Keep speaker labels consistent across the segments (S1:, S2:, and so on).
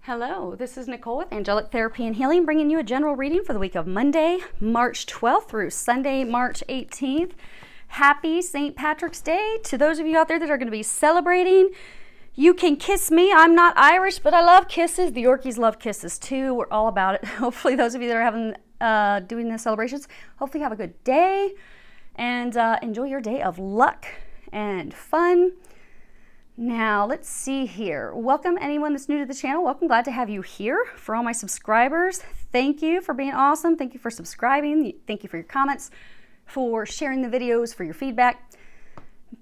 S1: Hello, this is Nicole with Angelic Therapy and Healing, bringing you a general reading for the week of Monday, March 12th through Sunday, March 18th. Happy St. Patrick's Day to those of you out there that are going to be celebrating. You can kiss me. I'm not Irish, but I love kisses. The Yorkies love kisses too. We're all about it. Hopefully those of you that are having doing the celebrations, hopefully have a good day and enjoy your day of luck and fun. Now, let's see here. Welcome anyone that's new to the channel. Welcome. Glad to have you here. For all my subscribers, thank you for being awesome. Thank you for subscribing. Thank you for your comments, for sharing the videos, for your feedback.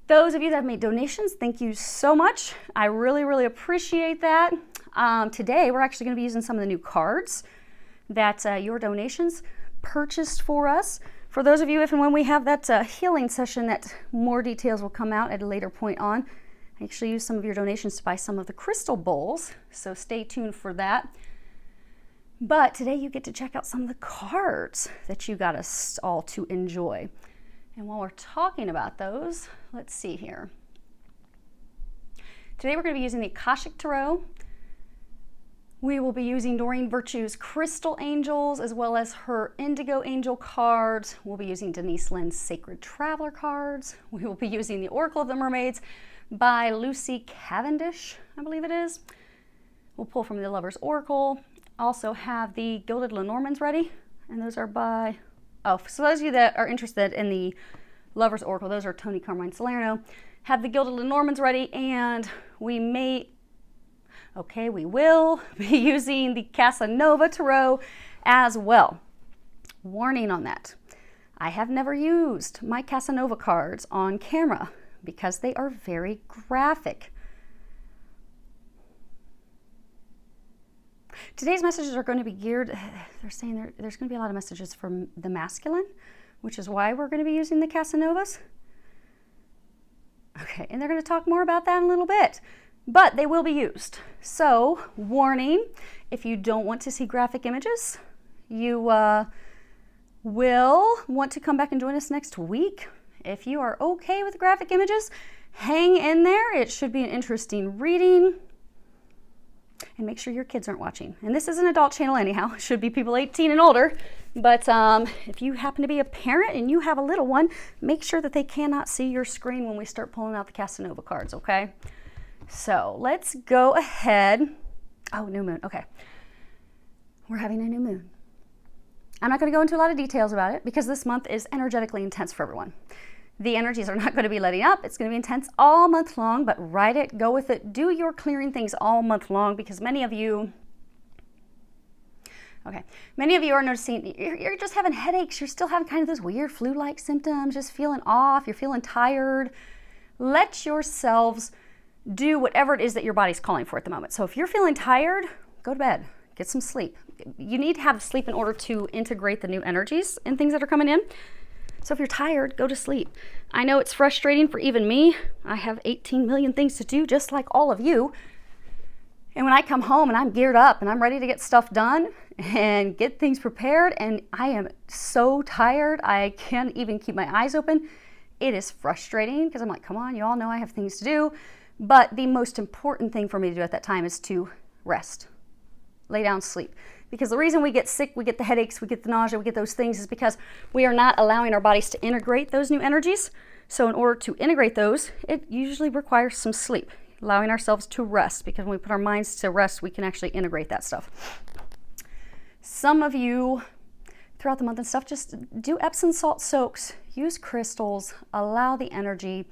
S1: Those of you that have made donations, thank you so much. I really, really appreciate that. Today, we're actually going to be using some of the new cards that your donations purchased for us. For those of you, if and when we have that healing session, that more details will come out at a later point on. I actually used some of your donations to buy some of the crystal bowls, so stay tuned for that. But today you get to check out some of the cards that you got us all to enjoy. And while we're talking about those, let's see here. Today we're going to be using the Akashic Tarot. We will be using Doreen Virtue's Crystal Angels as well as her Indigo Angel cards. We'll be using Denise Lynn's Sacred Traveler cards. We will be using the Oracle of the Mermaids by Lucy Cavendish, I believe it is. We'll pull from the Lover's Oracle. Also have the Gilded Lenormands ready, and those are by, so those of you that are interested in the Lover's Oracle, those are Tony Carmine Salerno. Have the Gilded Lenormands ready, and we will be using the Casanova Tarot as well. Warning on that. I have never used my Casanova cards on camera because they are very graphic. Today's messages are going to be geared, they're saying there's going to be a lot of messages from the masculine, which is why we're going to be using the Casanovas. Okay, and they're going to talk more about that in a little bit, but they will be used. So, warning, if you don't want to see graphic images, you will want to come back and join us next week. If you are okay with graphic images, hang in there. It should be an interesting reading. And make sure your kids aren't watching. And this is an adult channel anyhow. It should be people 18 and older. But if you happen to be a parent and you have a little one, make sure that they cannot see your screen when we start pulling out the Casanova cards, okay? So let's go ahead. Oh, new moon. Okay. We're having a new moon. I'm not going to go into a lot of details about it because this month is energetically intense for everyone. The energies are not going to be letting up. It's going to be intense all month long, but ride it, go with it, do your clearing things all month long because many of you are noticing you're just having headaches. You're still having kind of those weird flu-like symptoms, just feeling off. You're feeling tired. Let yourselves do whatever it is that your body's calling for at the moment. So if you're feeling tired, go to bed, get some sleep. You need to have sleep in order to integrate the new energies and things that are coming in. So if you're tired, go to sleep. I know it's frustrating for even me. I have 18 million things to do, just like all of you. And when I come home and I'm geared up and I'm ready to get stuff done and get things prepared, and I am so tired, I can't even keep my eyes open. It is frustrating because I'm like, come on, you all know I have things to do. But the most important thing for me to do at that time is to rest. Lay down, sleep. Because the reason we get sick, we get the headaches, we get the nausea, we get those things is because we are not allowing our bodies to integrate those new energies. So in order to integrate those, it usually requires some sleep, allowing ourselves to rest, because when we put our minds to rest, we can actually integrate that stuff. Some of you throughout the month and stuff, just do Epsom salt soaks, use crystals, allow the energy,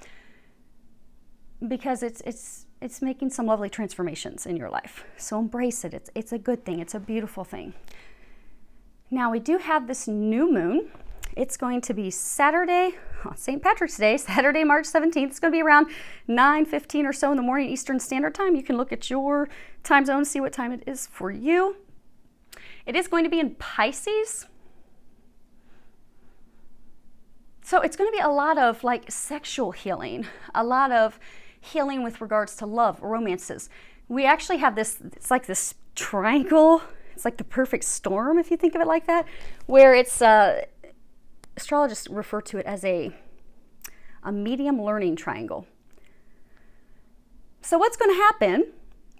S1: because it's making some lovely transformations in your life. So embrace it. It's a good thing. It's a beautiful thing. Now we do have this new moon. It's going to be Saturday, St. Patrick's Day, Saturday, March 17th. It's going to be around 9:15 or so in the morning Eastern Standard Time. You can look at your time zone, see what time it is for you. It is going to be in Pisces. So it's going to be a lot of like sexual healing, a lot of healing with regards to love, romances. We actually have this, it's like this triangle. It's like the perfect storm, if you think of it like that, where it's, astrologists refer to it as a medium learning triangle. So what's going to happen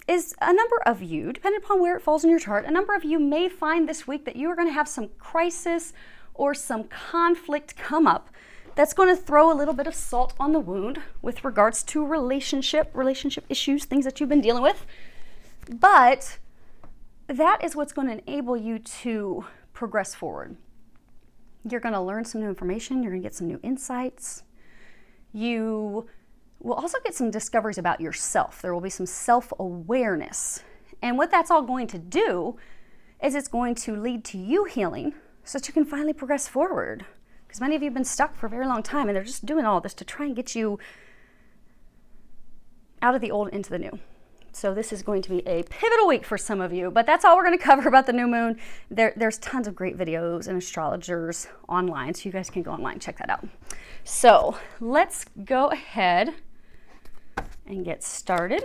S1: is a number of you, depending upon where it falls in your chart, a number of you may find this week that you are going to have some crisis or some conflict come up that's going to throw a little bit of salt on the wound with regards to relationship issues, things that you've been dealing with. But that is what's going to enable you to progress forward. You're going to learn some new information. You're going to get some new insights. You will also get some discoveries about yourself. There will be some self-awareness. And what that's all going to do is it's going to lead to you healing so that you can finally progress forward. Because many of you have been stuck for a very long time, and they're just doing all this to try and get you out of the old into the new. So this is going to be a pivotal week for some of you, but that's all we're going to cover about the new moon. There's tons of great videos and astrologers online, so you guys can go online, check that out. So let's go ahead and get started.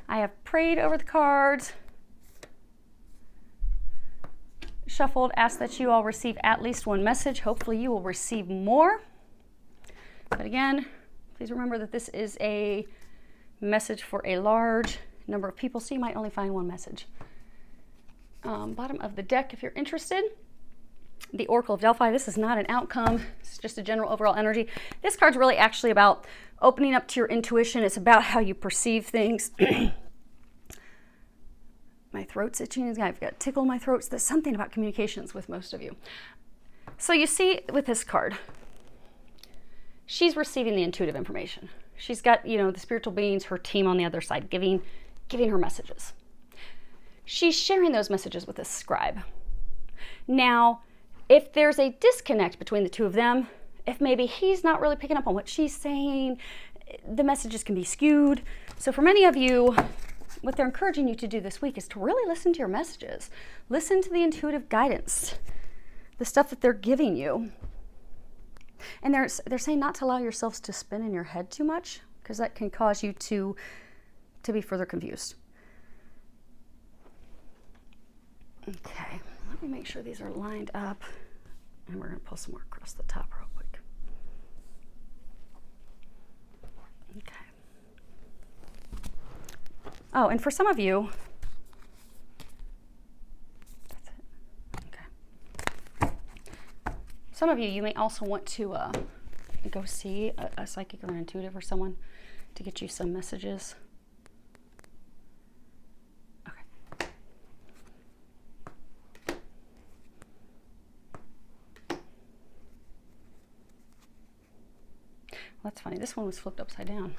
S1: I have prayed over the cards, shuffled, asked that you all receive at least one message. Hopefully you will receive more. But again, please remember that this is a message for a large number of people, so you might only find one message. Bottom of the deck, if you're interested, the Oracle of Delphi. This is not an outcome. It's just a general overall energy. This card's really actually about opening up to your intuition. It's about how you perceive things. My throat's itching. I've got a tickle in my throat. There's something about communications with most of you. So you see with this card, she's receiving the intuitive information. She's got, the spiritual beings, her team on the other side, giving her messages. She's sharing those messages with a scribe. Now, if there's a disconnect between the two of them, if maybe he's not really picking up on what she's saying, the messages can be skewed. So for many of you, what they're encouraging you to do this week is to really listen to your messages. Listen to the intuitive guidance, the stuff that they're giving you. And they're saying not to allow yourselves to spin in your head too much, because that can cause you to be further confused. Okay, let me make sure these are lined up, and we're going to pull some more across the top real quick. Okay. Oh, and for some of you, that's it. Okay. Some of you, you may also want to go see a psychic or an intuitive or someone to get you some messages. Okay. Well, that's funny. This one was flipped upside down,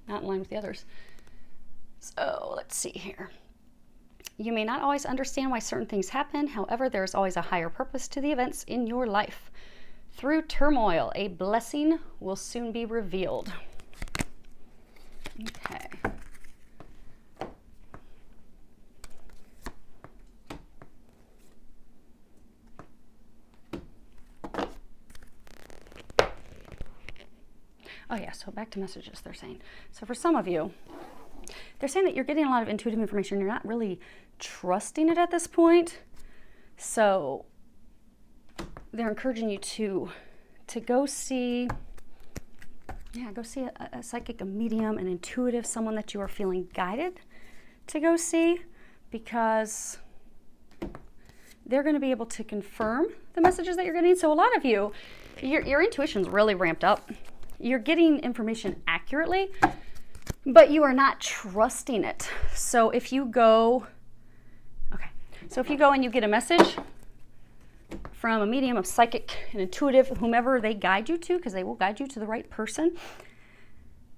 S1: not in line with the others. So let's see here. You may not always understand why certain things happen. However, there is always a higher purpose to the events in your life. Through turmoil, a blessing will soon be revealed. Okay. Oh yeah, so back to messages they're saying. So for some of you, they're saying that you're getting a lot of intuitive information. You're not really trusting it at this point. So they're encouraging you to go see, a psychic, a medium, an intuitive, someone that you are feeling guided to go see, because they're going to be able to confirm the messages that you're getting. So a lot of you, your intuition's really ramped up. You're getting information accurately, but you are not trusting it. So if you go and you get a message from a medium, of psychic, an intuitive, whomever they guide you to, because they will guide you to the right person,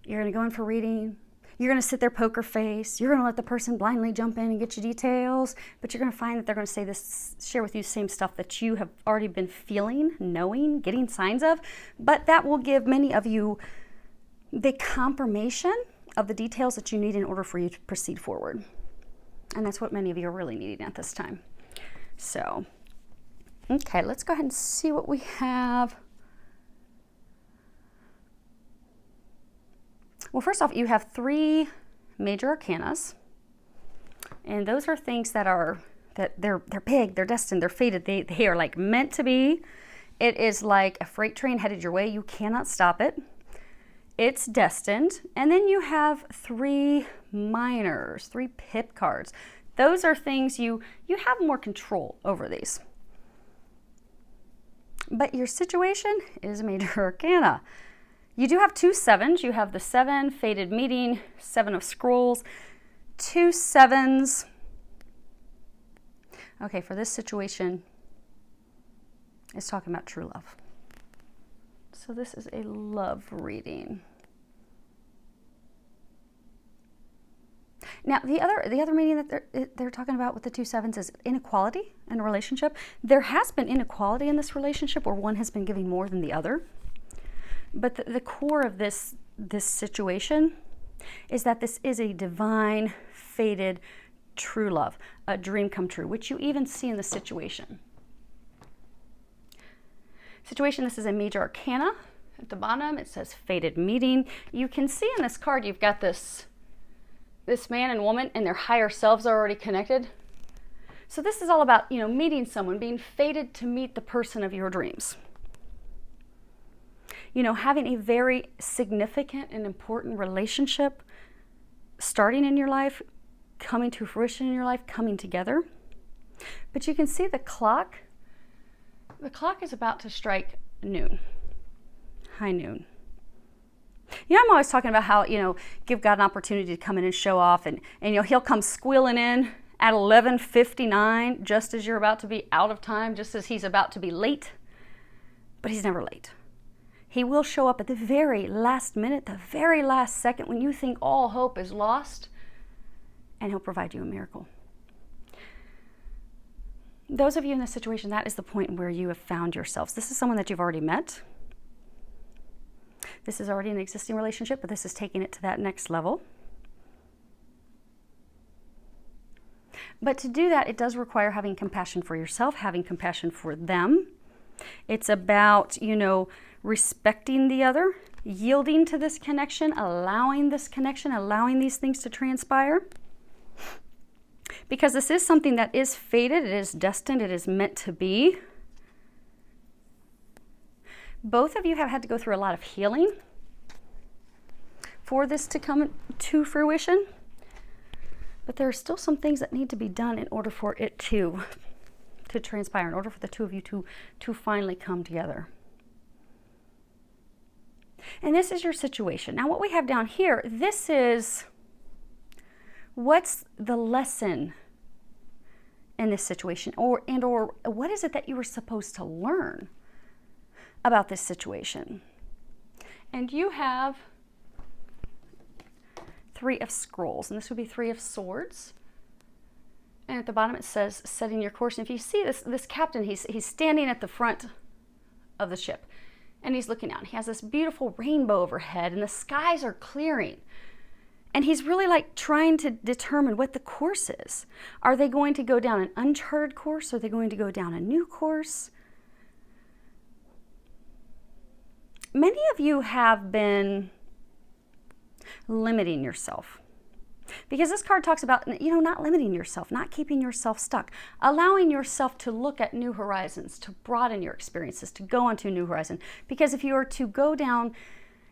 S1: you're going to go in for reading. You're going to sit there poker face. You're going to let the person blindly jump in and get you details, but you're going to find that they're going to share with you the same stuff that you have already been feeling, knowing, getting signs of, but that will give many of you the confirmation of the details that you need in order for you to proceed forward. And that's what many of you are really needing at this time. So, okay, let's go ahead and see what we have. Well, first off, you have 3 major arcanas, and those are things that they're big, they're destined, they're fated, they are like meant to be. It is like a freight train headed your way. You cannot stop it. it's destined. And then you have 3 minors, 3 pip cards. Those are things you have more control over these. But your situation is a major arcana. You do have 2 sevens. You have the 7, fated meeting, 7 of scrolls, 2 sevens. Okay, for this situation, it's talking about true love. So this is a love reading. Now, the other meaning that they're talking about with the 2 sevens is inequality in a relationship. There has been inequality in this relationship where one has been giving more than the other. But the core of this situation is that this is a divine, fated, true love, a dream come true, which you even see in the situation. Situation, this is a major arcana. At the bottom, it says fated meeting. You can see in this card, you've got this man and woman and their higher selves are already connected. So this is all about, meeting someone, being fated to meet the person of your dreams. Having a very significant and important relationship starting in your life, coming to fruition in your life, coming together. But you can see the clock. The clock is about to strike noon, high noon. I'm always talking about how, give God an opportunity to come in and show off, and he'll come squealing in at 11:59, just as you're about to be out of time, just as he's about to be late. But he's never late. He will show up at the very last minute, the very last second, when you think all hope is lost, and he'll provide you a miracle. Those of you in this situation, that is the point where you have found yourselves. This is someone that you've already met. This is already an existing relationship, but this is taking it to that next level. But to do that, it does require having compassion for yourself, having compassion for them. It's about, respecting the other, yielding to this connection, allowing this connection, allowing these things to transpire. Because this is something that is fated, it is destined, it is meant to be. Both of you have had to go through a lot of healing for this to come to fruition. But there are still some things that need to be done in order for it to transpire, in order for the two of you to finally come together. And this is your situation. Now, what we have down here, this is what's the lesson in this situation, or what is it that you were supposed to learn about this situation? And you have 3 of scrolls, and this would be 3 of swords. And at the bottom it says, setting your course. And if you see this captain, he's standing at the front of the ship, and he's looking out. He has this beautiful rainbow overhead, and the skies are clearing. And he's really trying to determine what the course is. Are they going to go down an uncharted course? Are they going to go down a new course? Many of you have been limiting yourself. Because this card talks about, not limiting yourself, not keeping yourself stuck, allowing yourself to look at new horizons, to broaden your experiences, to go onto a new horizon. Because if you are to go down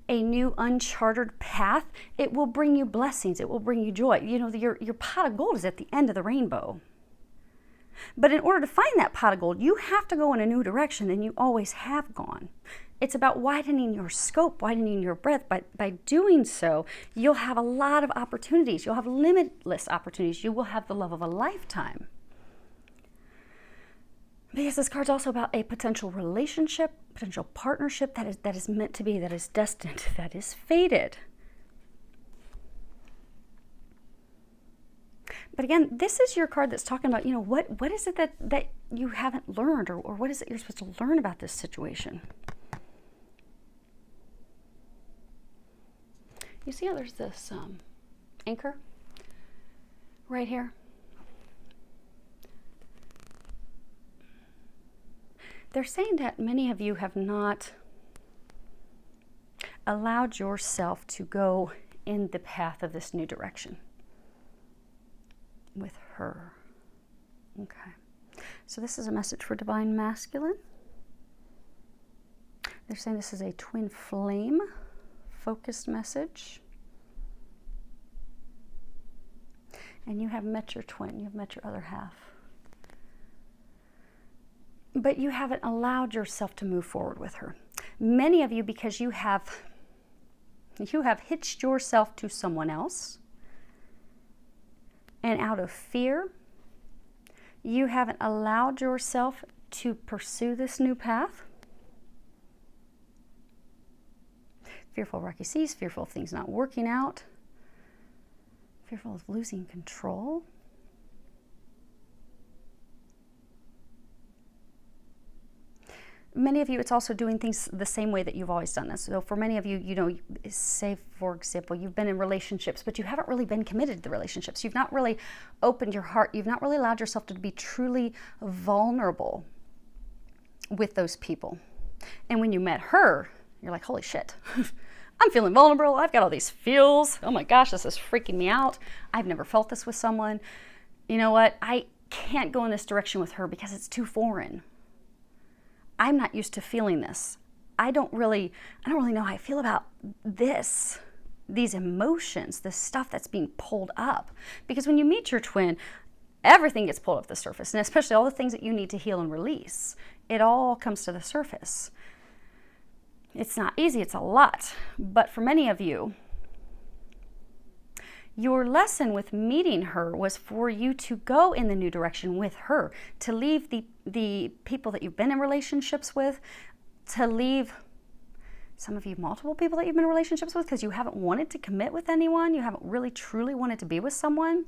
S1: a new uncharted path, it will bring you blessings, it will bring you joy. Your pot of gold is at the end of the rainbow. But in order to find that pot of gold, you have to go in a new direction than you always have gone. It's about widening your scope, widening your breadth. By doing so, you'll have a lot of opportunities. You'll have limitless opportunities. You will have the love of a lifetime. Because this card's also about a potential relationship, potential partnership that is meant to be, that is destined, that is fated. But again, this is your card that's talking about, what is it that you haven't learned, or what is it you're supposed to learn about this situation? You see how there's this anchor right here? They're saying that many of you have not allowed yourself to go in the path of this new direction with her. Okay. So this is a message for Divine Masculine. They're saying this is a twin flame focused message. And you have met your twin, you've met your other half. But you haven't allowed yourself to move forward with her. Many of you, because you have hitched yourself to someone else, and out of fear, you haven't allowed yourself to pursue this new path. Fearful of rocky seas, fearful of things not working out, fearful of losing control. Many of you, it's also doing things the same way that you've always done this. So for many of you, you know, say, for example, you've been in relationships, but you haven't really been committed to the relationships. You've not really opened your heart. You've not really allowed yourself to be truly vulnerable with those people. And when you met her, you're like, holy shit, I'm feeling vulnerable. I've got all these feels. Oh my gosh, this is freaking me out. I've never felt this with someone. You know what? I can't go in this direction with her because it's too foreign. I'm not used to feeling this. I don't really know how I feel about these emotions, this stuff that's being pulled up. Because when you meet your twin, everything gets pulled up the surface, and especially all the things that you need to heal and release. It all comes to the surface. It's not easy, it's a lot. But for many of you, your lesson with meeting her was for you to go in the new direction with her, to leave the people that you've been in relationships with, to leave some of you multiple people that you've been in relationships with because you haven't wanted to commit with anyone, you haven't really truly wanted to be with someone.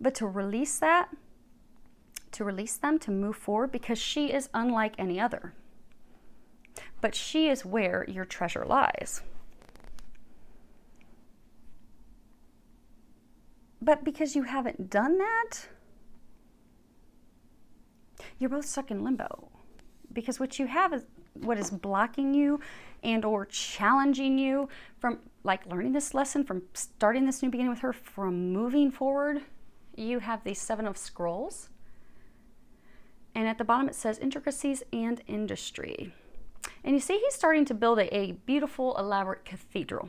S1: But to release that, to release them, to move forward, because she is unlike any other. But she is where your treasure lies. But because you haven't done that, you're both stuck in limbo. Because what you have is what is blocking you and or challenging you from like learning this lesson, from starting this new beginning with her, from moving forward. You have these 7 of scrolls. And at the bottom it says intricacies and industry. And you see he's starting to build a beautiful, elaborate cathedral.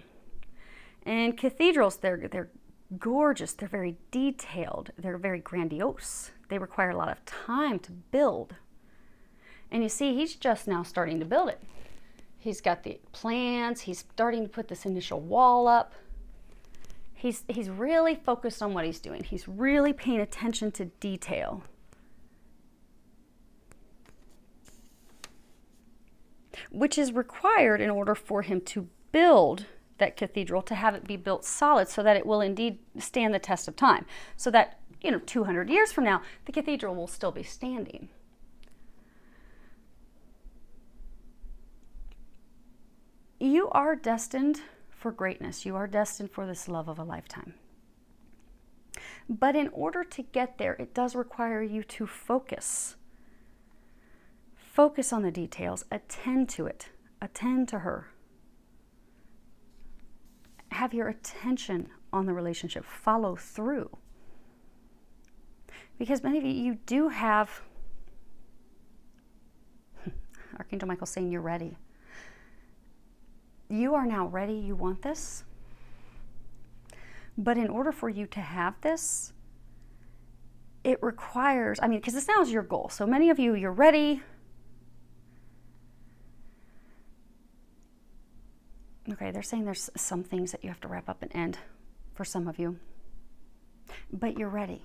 S1: And cathedrals, they're gorgeous, they're very detailed, they're very grandiose. They require a lot of time to build. And you see, he's just now starting to build it. He's got the plans, he's starting to put this initial wall up. He's really focused on what he's doing. He's really paying attention to detail. Which is required in order for him to build that cathedral, to have it be built solid so that it will indeed stand the test of time. So that, 200 years from now, the cathedral will still be standing. You are destined for greatness. You are destined for this love of a lifetime. But in order to get there, it does require you to focus. Focus on the details. Attend to it. Attend to her. Have your attention on the relationship. Follow through. Because many of you do have Archangel Michael saying you're ready. You are now ready. You want this. But in order for you to have this, it requires, because this now is your goal. So many of you, you're ready. Okay, they're saying there's some things that you have to wrap up and end for some of you. But you're ready.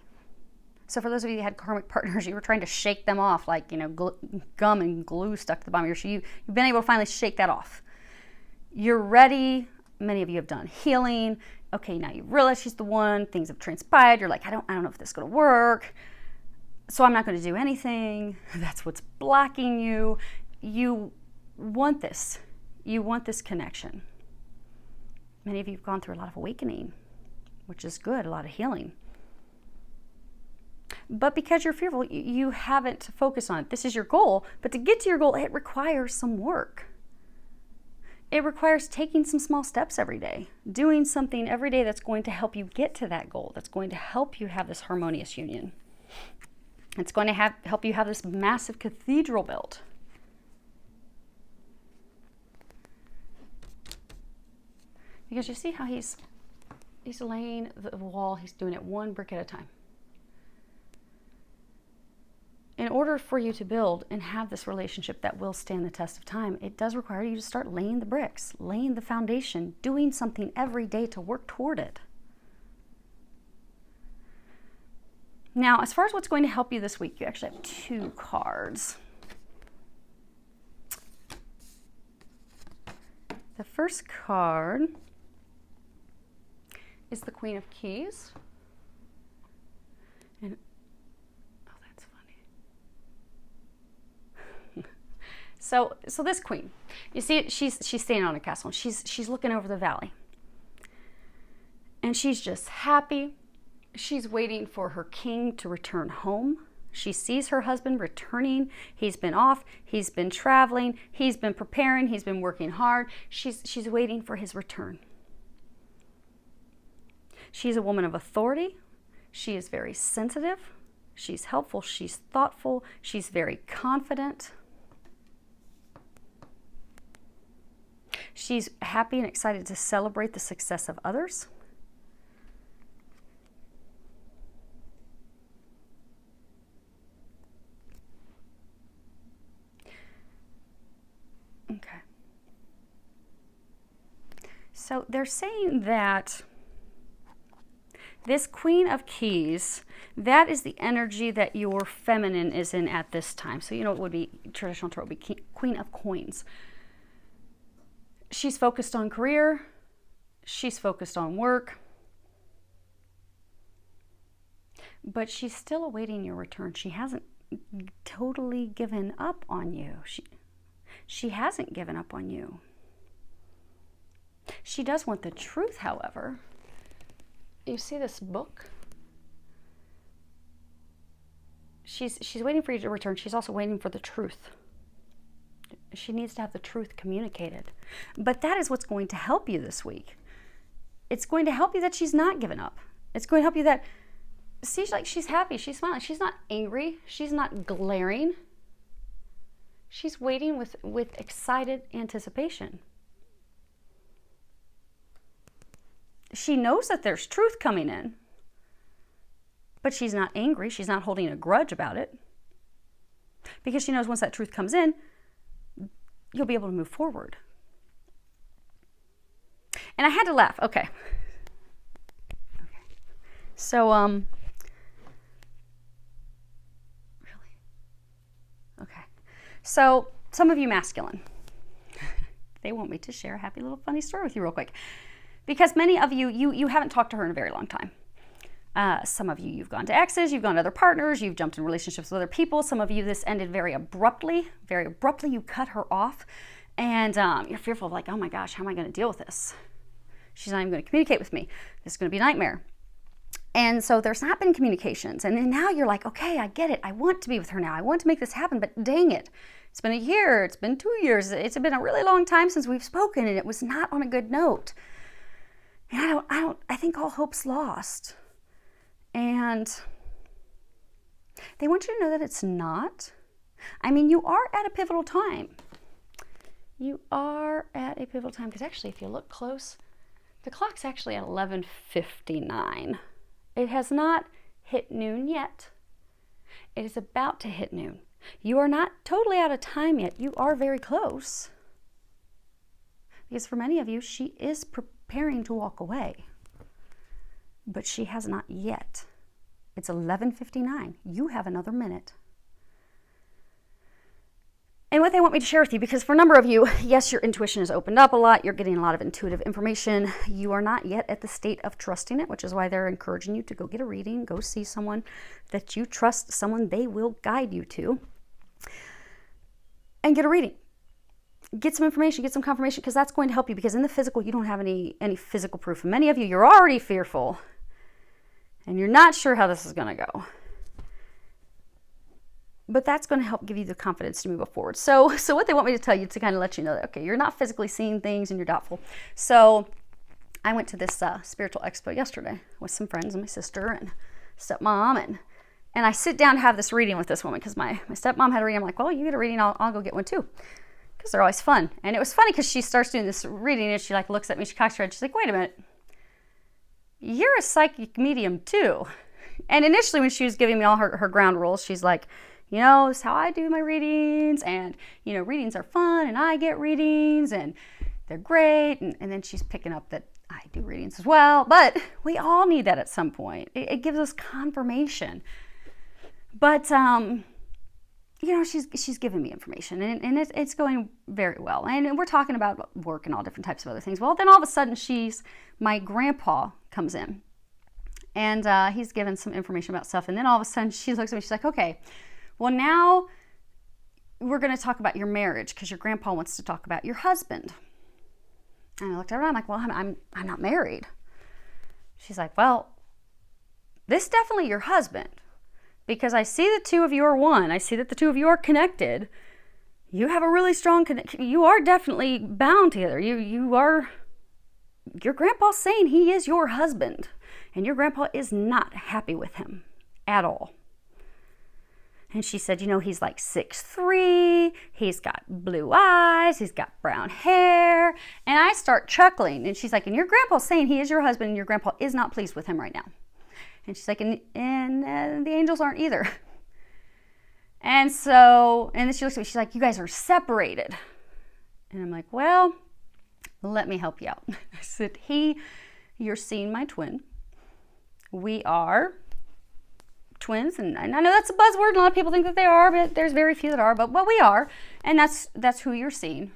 S1: So for those of you who had karmic partners, you were trying to shake them off like, gum and glue stuck to the bottom of your shoe. You've been able to finally shake that off. You're ready. Many of you have done healing. Okay, now you realize she's the one. Things have transpired. You're like, I don't know if this is going to work. So I'm not going to do anything. That's what's blocking you. You want this. You want this connection. Many of you have gone through a lot of awakening, which is good, a lot of healing. But because you're fearful, you haven't focused on it. This is your goal, but to get to your goal, it requires some work. It requires taking some small steps every day, doing something every day that's going to help you get to that goal, that's going to help you have this harmonious union. It's going to help you have this massive cathedral built. Because you see how he's laying the wall, he's doing it one brick at a time. In order for you to build and have this relationship that will stand the test of time, it does require you to start laying the bricks, laying the foundation, doing something every day to work toward it. Now, as far as what's going to help you this week, you actually have 2 cards. The first card is the Queen of Keys. And oh, that's funny. So this queen, you see, she's standing on a castle. And she's looking over the valley, and she's just happy. She's waiting for her king to return home. She sees her husband returning. He's been off. He's been traveling. He's been preparing. He's been working hard. She's waiting for his return. She's a woman of authority. She is very sensitive. She's helpful. She's thoughtful. She's very confident. She's happy and excited to celebrate the success of others. Okay. So they're saying that this Queen of Keys, that is the energy that your feminine is in at this time. So, you know, it would be, traditional tarot would be Queen of Coins. She's focused on career. She's focused on work. But she's still awaiting your return. She hasn't totally given up on you. She hasn't given up on you. She does want the truth, however. You see this book? She's waiting for you to return. She's also waiting for the truth. She needs to have the truth communicated. But that is what's going to help you this week. It's going to help you that she's not given up. It's going to help you that, see, like, she's happy, she's smiling. She's not angry. She's not glaring. She's waiting with excited anticipation. She knows that there's truth coming in, but she's not angry. She's not holding a grudge about it, because she knows once that truth comes in, you'll be able to move forward. And I had to laugh. Okay. So, really? Okay. So, some of you masculine, they want me to share a happy little funny story with you real quick. Because many of you haven't talked to her in a very long time. Some of you, you've gone to exes, you've gone to other partners, you've jumped in relationships with other people. Some of you, this ended very abruptly. Very abruptly, you cut her off. And you're fearful of, like, oh my gosh, how am I going to deal with this? She's not even going to communicate with me. This is going to be a nightmare. And so there's not been communications. And then now you're like, okay, I get it. I want to be with her now. I want to make this happen, but dang it. It's been a year. It's been 2 years. It's been a really long time since we've spoken, and it was not on a good note. And I think all hope's lost. And they want you to know that it's not. I mean, you are at a pivotal time. You are at a pivotal time, because actually, if you look close, the clock's actually at 11:59. It has not hit noon yet. It is about to hit noon. You are not totally out of time yet. You are very close. Because for many of you, she is preparing to walk away. But she has not yet. It's 11:59. You have another minute. And what they want me to share with you, because for a number of you, yes, your intuition has opened up a lot. You're getting a lot of intuitive information. You are not yet at the state of trusting it, which is why they're encouraging you to go get a reading, go see someone that you trust, someone they will guide you to, and get a reading. Get some information, get some confirmation, because that's going to help you, because in the physical, you don't have any physical proof. And many of you, you're already fearful, and you're not sure how this is going to go. But that's going to help give you the confidence to move forward. So what they want me to tell you, to kind of let you know that, okay, you're not physically seeing things and you're doubtful. So I went to this spiritual expo yesterday with some friends and my sister and stepmom, and I sit down to have this reading with this woman, because my stepmom had a reading. I'm like, well, you get a reading, I'll go get one too. because they're always fun. And it was funny because she starts doing this reading and she like looks at me, she cocks her head, she's like, wait a minute, you're a psychic medium too. And initially when she was giving me all her ground rules, she's like, you know, this is how I do my readings, and, you know, readings are fun, and I get readings, and they're great. And then she's picking up that I do readings as well. But we all need that at some point. It gives us confirmation. But, you know, she's giving me information, and it's going very well. And we're talking about work and all different types of other things. Well, then all of a sudden my grandpa comes in, and he's given some information about stuff. And then all of a sudden she looks at me, she's like, okay, well, now we're going to talk about your marriage because your grandpa wants to talk about your husband. And I looked at her and I'm like, well, I'm not married. She's like, well, this is definitely your husband because I see the two of you are one. I see that the two of you are connected. You have a really strong connection. You are definitely bound together. Your grandpa's saying he is your husband, and your grandpa is not happy with him at all. And she said, you know, he's like 6'3", he's got blue eyes, he's got brown hair. And I start chuckling. And she's like, and your grandpa's saying he is your husband, and your grandpa is not pleased with him right now. And she's like, and the angels aren't either. And then she looks at me, she's like, you guys are separated. And I'm like, well, let me help you out. I said, you're seeing my twin. We are twins, and I know that's a buzzword, and a lot of people think that they are, but there's very few that are, but we are, and that's who you're seeing.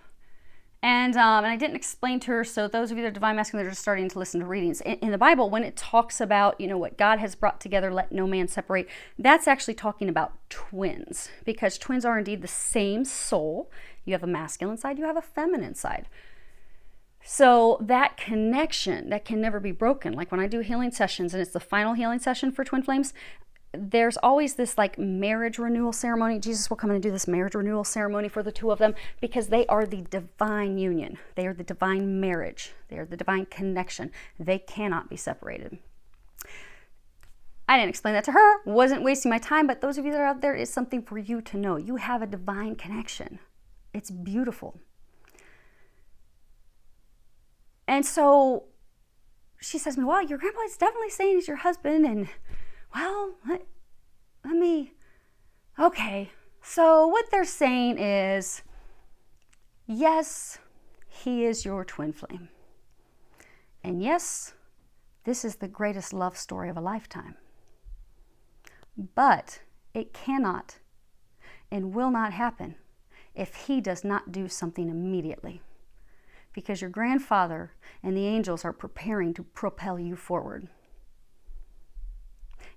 S1: And I didn't explain to her, so those of you that are divine masculine, they're just starting to listen to readings. In the Bible, when it talks about, you know, what God has brought together, let no man separate, that's actually talking about twins, because twins are indeed the same soul. You have a masculine side, you have a feminine side. So that connection, that can never be broken. Like when I do healing sessions, and it's the final healing session for twin flames, there's always this like marriage renewal ceremony. Jesus will come in and do this marriage renewal ceremony for the two of them because they are the divine union. They are the divine marriage. They are the divine connection. They cannot be separated. I didn't explain that to her. Wasn't wasting my time, but those of you that are out there, is something for you to know. You have a divine connection. It's beautiful. And so she says to me, well, your grandpa is definitely saying he's your husband, and well, let me, okay. So what they're saying is, yes, he is your twin flame. And yes, this is the greatest love story of a lifetime. But it cannot and will not happen if he does not do something immediately. Because your grandfather and the angels are preparing to propel you forward.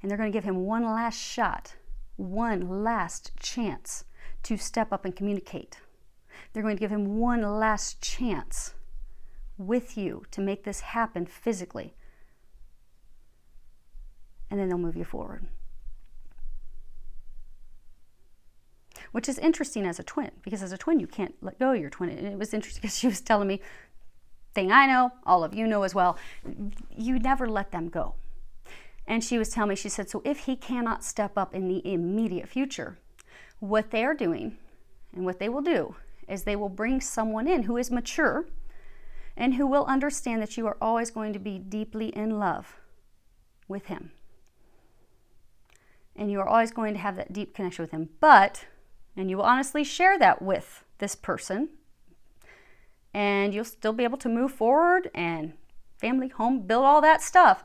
S1: And they're going to give him one last shot, one last chance to step up and communicate. They're going to give him one last chance with you to make this happen physically. And then they'll move you forward. Which is interesting as a twin, because as a twin, you can't let go of your twin. And it was interesting because she was telling me, thing I know, all of you know as well, you never let them go. And she was telling me, she said, so if he cannot step up in the immediate future, what they are doing and what they will do is they will bring someone in who is mature and who will understand that you are always going to be deeply in love with him. And you are always going to have that deep connection with him. And you will honestly share that with this person, and you'll still be able to move forward and family, home, build all that stuff.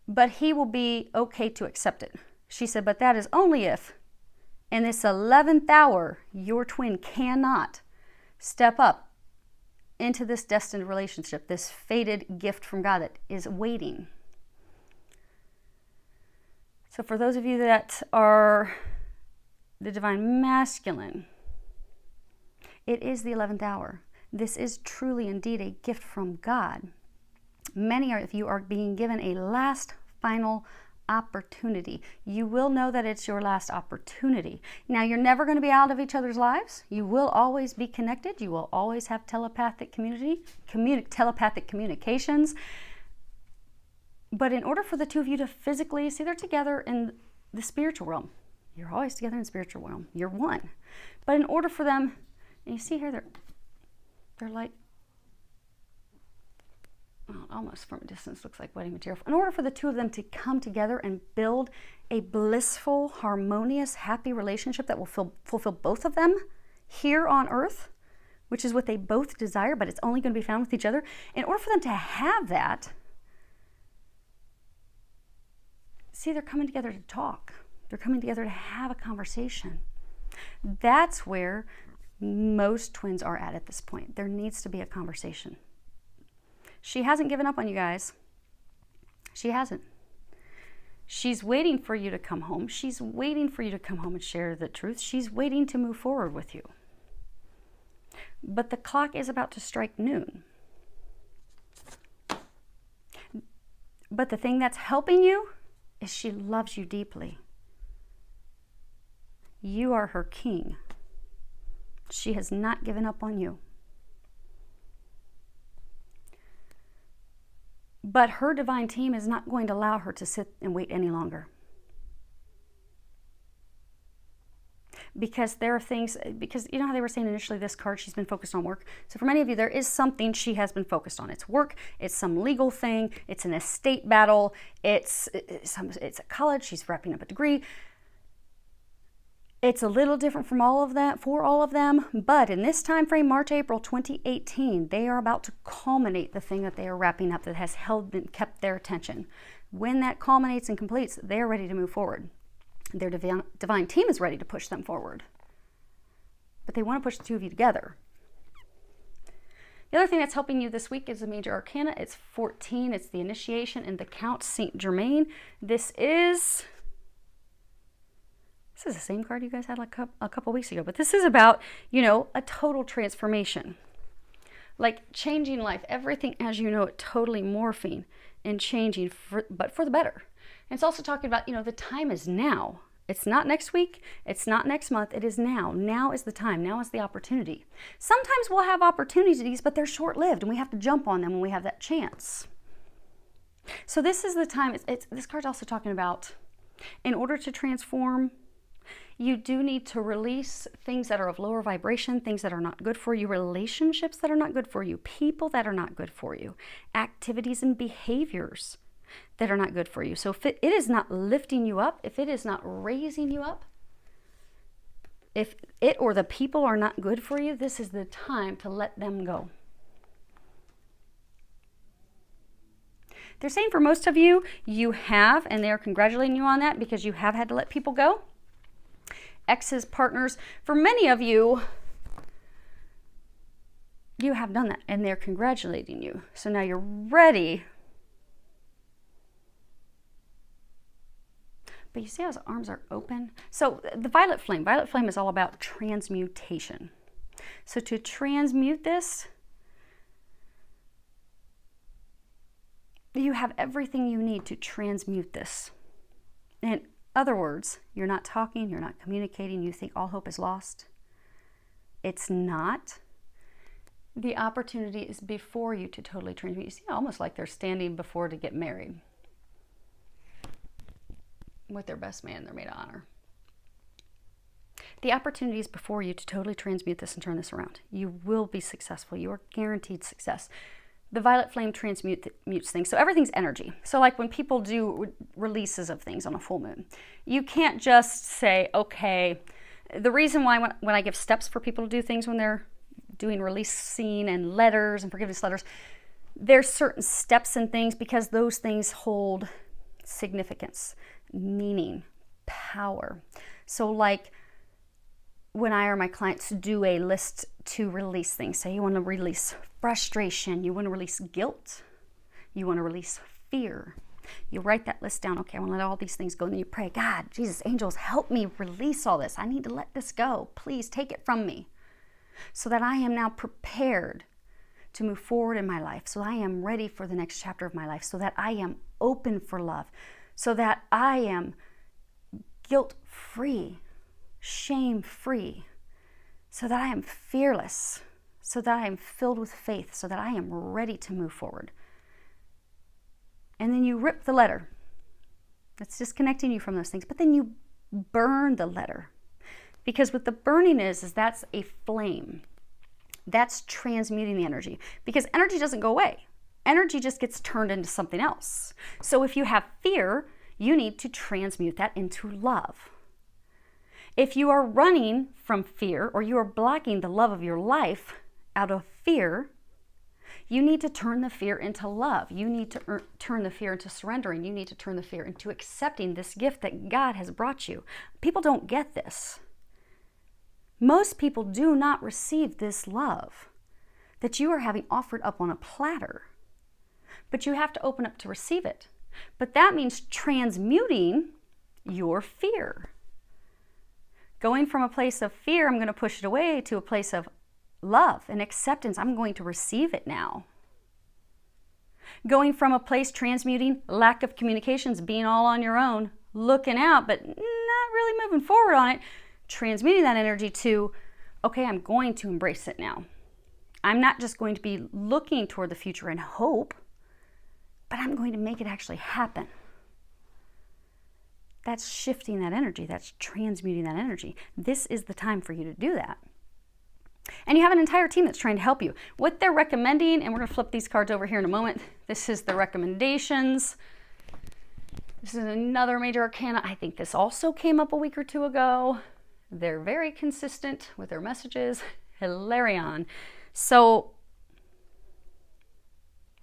S1: But he will be okay to accept it. She said, but that is only if in this 11th hour, your twin cannot step up into this destined relationship, this fated gift from God that is waiting. So for those of you that are the divine masculine, it is the 11th hour. This is truly indeed a gift from God. Many of you are being given a last final opportunity. You will know that it's your last opportunity. Now, you're never going to be out of each other's lives. You will always be connected. You will always have telepathic communications. But in order for the two of you to physically, see, they're together in the spiritual realm. You're always together in the spiritual realm. You're one. But in order for them And you see here, they're like, well, almost from a distance looks like wedding material. In order for the two of them to come together and build a blissful, harmonious, happy relationship that will fulfill both of them here on earth, which is what they both desire, but it's only going to be found with each other. In order for them to have that, see, they're coming together to talk. They're coming together to have a conversation. That's where most twins are at this point. There needs to be a conversation. She hasn't given up on you guys. She hasn't. She's waiting for you to come home. She's waiting for you to come home and share the truth. She's waiting to move forward with you. But the clock is about to strike noon. But the thing that's helping you is she loves you deeply. You are her king. She has not given up on you. But her divine team is not going to allow her to sit and wait any longer. Because there are things, because you know how they were saying initially this card, she's been focused on work. So for many of you, there is something she has been focused on. It's work, it's some legal thing, it's an estate battle, it's a college, she's wrapping up a degree. It's a little different from all of that, for all of them, but in this time frame, March, April 2018, they are about to culminate the thing that they are wrapping up that has kept their attention. When that culminates and completes, they are ready to move forward. Their divine team is ready to push them forward. But they want to push the two of you together. The other thing that's helping you this week is the major arcana. It's 14. It's the initiation and the Count Saint Germain. This is the same card you guys had like a couple weeks ago. But this is about, a total transformation. Like changing life. Everything as you know it, totally morphing and changing, but for the better. And it's also talking about, the time is now. It's not next week. It's not next month. It is now. Now is the time. Now is the opportunity. Sometimes we'll have opportunities, but they're short-lived, and we have to jump on them when we have that chance. So this is the time. This card's also talking about, in order to transform, you do need to release things that are of lower vibration, things that are not good for you, relationships that are not good for you, people that are not good for you, activities and behaviors that are not good for you. So if it is not lifting you up, if it is not raising you up, if it or the people are not good for you, this is the time to let them go. They're saying for most of you, you have, and they're congratulating you on that because you have had to let people go. Exes, partners, for many of you, you have done that and they're congratulating you. So now you're ready. But you see how his arms are open? So the violet flame is all about transmutation. So to transmute this, you have everything you need to transmute this. In other words, you're not talking, you're not communicating, you think all hope is lost. It's not. The opportunity is before you to totally transmute. You see, almost like they're standing before to get married with their best man, their maid of honor. The opportunity is before you to totally transmute this and turn this around. You will be successful. You are guaranteed success. The violet flame transmutes things. So everything's energy. So like when people do releases of things on a full moon, you can't just say, okay, the reason why when I give steps for people to do things when they're doing releasing and letters and forgiveness letters, there's certain steps and things because those things hold significance, meaning, power. So like when I or my clients do a list to release things, say you want to release frustration, you want to release guilt, you want to release fear. You write that list down. Okay, I want to let all these things go. And then you pray, God, Jesus, angels, help me release all this. I need to let this go. Please take it from me so that I am now prepared to move forward in my life. So I am ready for the next chapter of my life. So that I am open for love. So that I am guilt-free, shame-free, so that I am fearless, so that I am filled with faith, so that I am ready to move forward. And then you rip the letter. That's disconnecting you from those things. But then you burn the letter. Because what the burning is that's a flame. That's transmuting the energy, because energy doesn't go away. Energy just gets turned into something else. So if you have fear, you need to transmute that into love. If you are running from fear, or you are blocking the love of your life out of fear, you need to turn the fear into love. You need to turn the fear into surrendering. You need to turn the fear into accepting this gift that God has brought you. People don't get this. Most people do not receive this love that you are having offered up on a platter. But you have to open up to receive it. But that means transmuting your fear. Going from a place of fear, I'm going to push it away, to a place of love and acceptance. I'm going to receive it now. Going from a place transmuting lack of communications, being all on your own, looking out, but not really moving forward on it, transmuting that energy to, okay, I'm going to embrace it now. I'm not just going to be looking toward the future and hope, but I'm going to make it actually happen. That's shifting that energy. That's transmuting that energy. This is the time for you to do that. And you have an entire team that's trying to help you. What they're recommending, and we're going to flip these cards over here in a moment. This is the recommendations. This is another major arcana. I think this also came up a week or two ago. They're very consistent with their messages. Hilarion. So,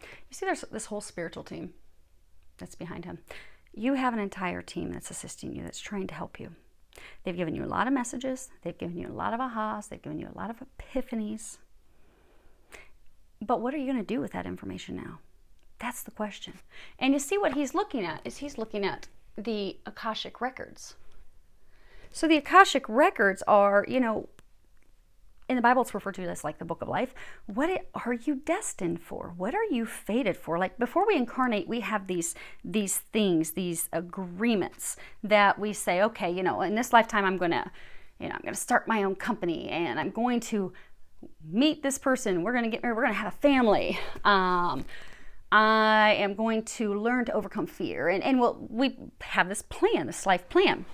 S1: you see there's this whole spiritual team that's behind him. You have an entire team that's assisting you, that's trying to help you. They've given you a lot of messages. They've given you a lot of ahas. They've given you a lot of epiphanies. But what are you going to do with that information now? That's the question. And you see what he's looking at is he's looking at the Akashic records. So the Akashic records are, in the Bible it's referred to as like the book of life. What are you destined for? What are you fated for? Like before we incarnate, we have these things, these agreements that we say, okay, in this lifetime I'm going to start my own company, and I'm going to meet this person. We're going to get married. We're going to have a family. I am going to learn to overcome fear. And we have this plan, this life plan.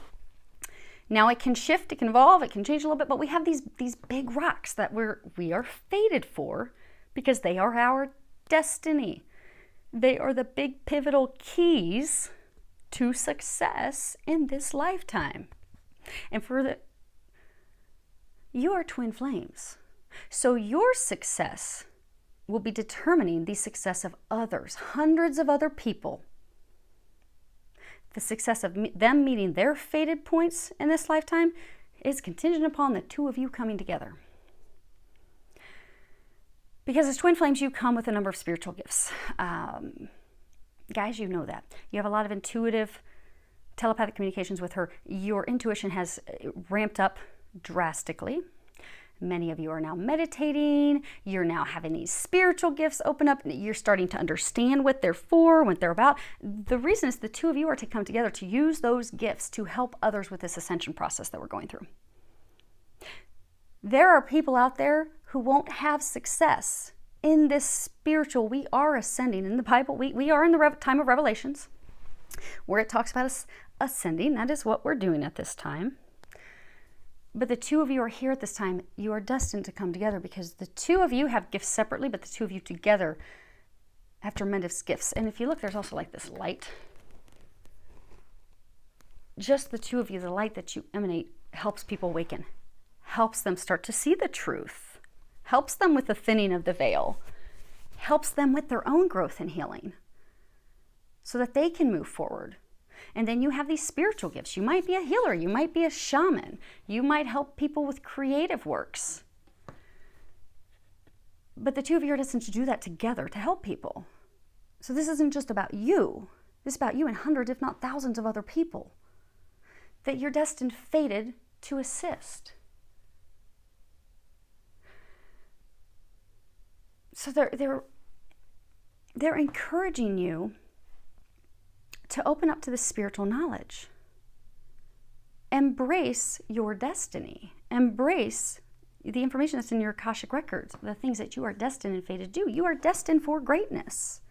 S1: Now it can shift, it can evolve, it can change a little bit, but we have these big rocks that we are fated for, because they are our destiny. They are the big pivotal keys to success in this lifetime. And you are twin flames. So your success will be determining the success of others, hundreds of other people. The success of them meeting their fated points in this lifetime is contingent upon the two of you coming together. Because as twin flames, you come with a number of spiritual gifts. Guys, you know that. You have a lot of intuitive, telepathic communications with her. Your intuition has ramped up drastically. Many of you are now meditating. You're now having these spiritual gifts open up. You're starting to understand what they're for, what they're about. The reason is the two of you are to come together to use those gifts to help others with this ascension process that we're going through. There are people out there who won't have success in this spiritual. We are ascending. In the Bible, we are in the time of Revelations, where it talks about us ascending. That is what we're doing at this time. But the two of you are here at this time. You are destined to come together, because the two of you have gifts separately, but the two of you together have tremendous gifts. And if you look, there's also like this light. Just the two of you, the light that you emanate helps people awaken, helps them start to see the truth, helps them with the thinning of the veil, helps them with their own growth and healing so that they can move forward. And then you have these spiritual gifts. You might be a healer. You might be a shaman. You might help people with creative works. But the two of you are destined to do that together to help people. So this isn't just about you. This is about you and hundreds, if not thousands of other people that you're destined, fated to assist. So they're encouraging you to open up to the spiritual knowledge. Embrace your destiny. Embrace the information that's in your Akashic records, the things that you are destined and fated to do. You are destined for greatness.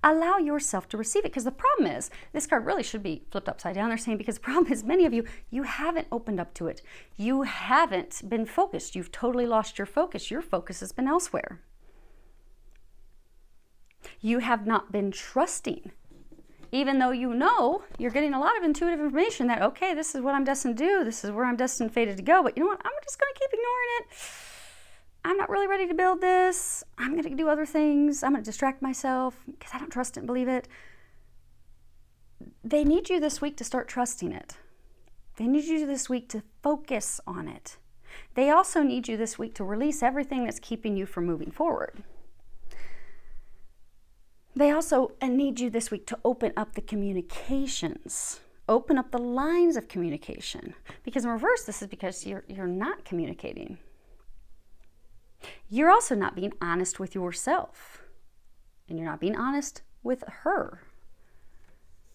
S1: allow yourself to receive it. Because the problem is, this card really should be flipped upside down. They're saying, because the problem is many of you, you haven't opened up to it. You haven't been focused. You've totally lost your focus. Your focus has been elsewhere. You have not been trusting. Even though you know you're getting a lot of intuitive information that, okay, this is what I'm destined to do. This is where I'm destined fated to go. But you know what? I'm just going to keep ignoring it. I'm not really ready to build this. I'm going to do other things. I'm going to distract myself because I don't trust it and believe it. They need you this week to start trusting it. They need you this week to focus on it. They also need you this week to release everything that's keeping you from moving forward. They also need you this week to open up the communications. Open up the lines of communication. Because in reverse, this is because you're not communicating. You're also not being honest with yourself. And you're not being honest with her.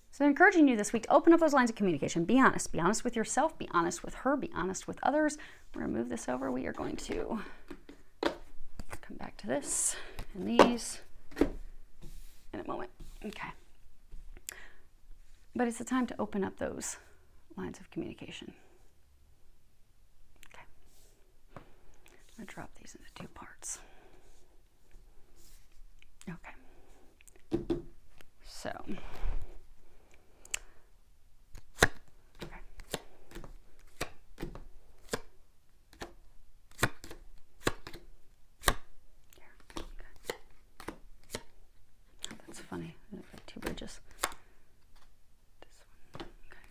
S1: So they're encouraging you this week to open up those lines of communication. Be honest. Be honest with yourself. Be honest with her. Be honest with others. We're going to move this over. We are going to come back to this and these in a moment. Okay. But it's the time to open up those lines of communication. Okay. I'm going to drop these into 2 parts. Okay. So. Okay. Here. Okay. Oh, that's funny. I've got 2 bridges. This one. Okay.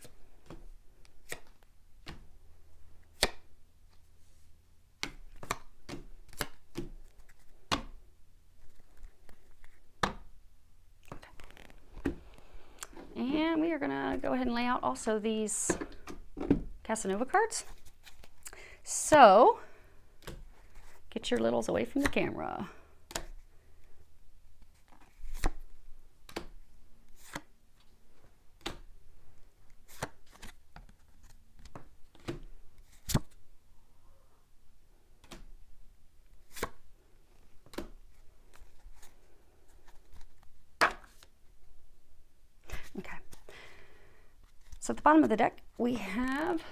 S1: And we are going to go ahead and lay out also these Casanova cards. So, get your littles away from the camera. Okay. So at the bottom of the deck, we have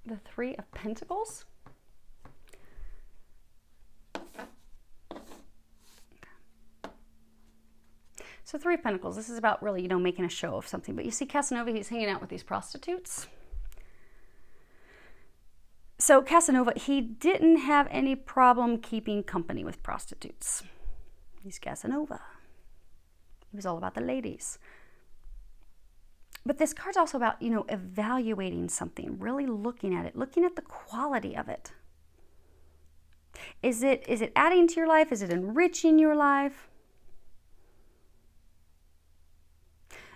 S1: the 3 of Pentacles. So 3 of Pentacles, this is about really, making a show of something. But you see Casanova, he's hanging out with these prostitutes. So Casanova, he didn't have any problem keeping company with prostitutes. He's Casanova. He was all about the ladies. But this card's also about, evaluating something, really looking at it, looking at the quality of it. Is it adding to your life? Is it enriching your life?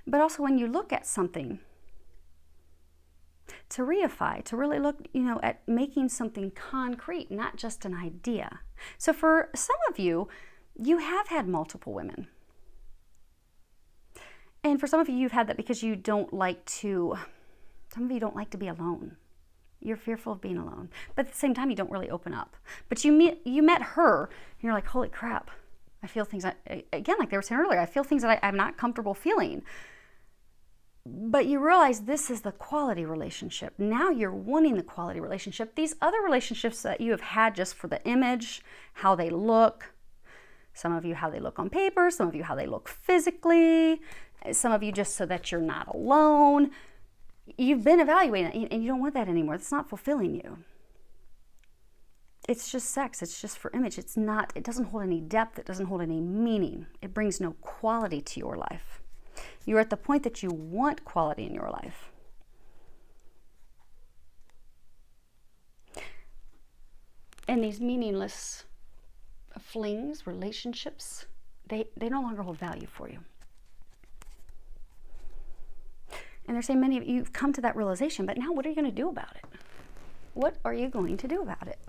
S1: But also when you look at something, to reify, to really look, at making something concrete, not just an idea. So for some of you, you have had multiple women. And for some of you, you've had that because you don't like to, some of you don't like to be alone. You're fearful of being alone. But at the same time, you don't really open up. But you met her, and you're like, holy crap. I feel things, again, like they were saying earlier, I feel things that I'm not comfortable feeling. But you realize this is the quality relationship. Now you're wanting the quality relationship. These other relationships that you have had just for the image, how they look, some of you how they look on paper, some of you how they look physically, some of you just so that you're not alone. You've been evaluating it and you don't want that anymore. It's not fulfilling you. It's just sex. It's just for image. It doesn't hold any depth. It doesn't hold any meaning. It brings no quality to your life. You're at the point that you want quality in your life. And these meaningless flings, relationships, they no longer hold value for you. And they're saying many of you, you've come to that realization, but now what are you going to do about it? What are you going to do about it?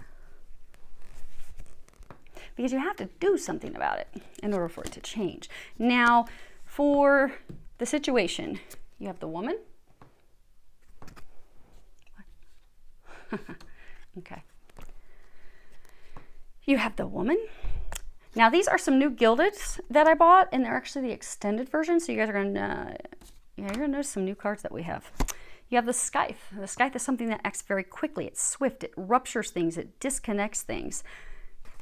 S1: Because you have to do something about it in order for it to change. Now, for the situation, you have the woman. Okay. You have the woman. Now, these are some new gildeds that I bought, and they're actually the extended version, so you guys are going to, you're going to notice some new cards that we have. You have the scythe. The scythe is something that acts very quickly. It's swift. It ruptures things. It disconnects things.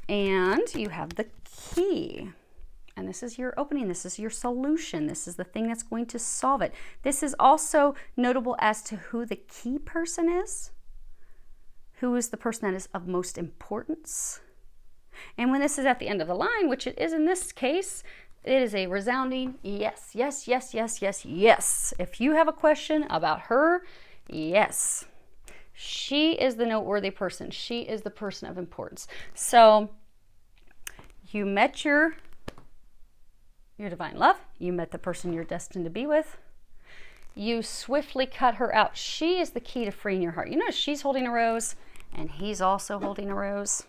S1: And you have the key. And this is your opening. This is your solution. This is the thing that's going to solve it. This is also notable as to who the key person is. Who is the person that is of most importance. And when this is at the end of the line, which it is in this case, it is a resounding yes, yes, yes, yes, yes, yes. If you have a question about her, yes. She is the noteworthy person. She is the person of importance. So you met your divine love. You met the person you're destined to be with. You swiftly cut her out. She is the key to freeing your heart. You notice she's holding a rose and he's also holding a rose.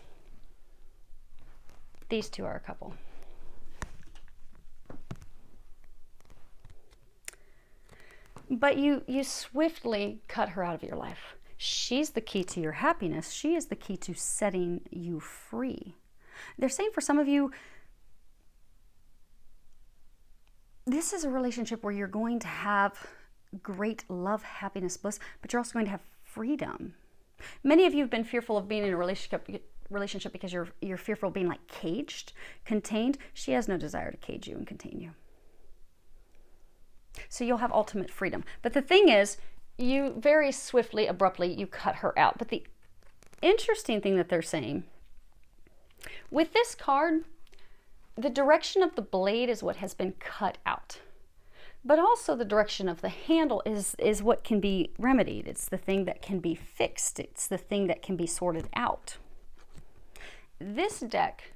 S1: These two are a couple. But you swiftly cut her out of your life. She's the key to your happiness. She is the key to setting you free. They're saying for some of you, this is a relationship where you're going to have great love, happiness, bliss, but you're also going to have freedom. Many of you have been fearful of being in a relationship because you're fearful of being like caged, contained. She has no desire to cage you and contain you. So you'll have ultimate freedom. But the thing is, you very swiftly, abruptly, you cut her out. But the interesting thing that they're saying, with this card, the direction of the blade is what has been cut out. But also the direction of the handle is what can be remedied. It's the thing that can be fixed. It's the thing that can be sorted out. This deck,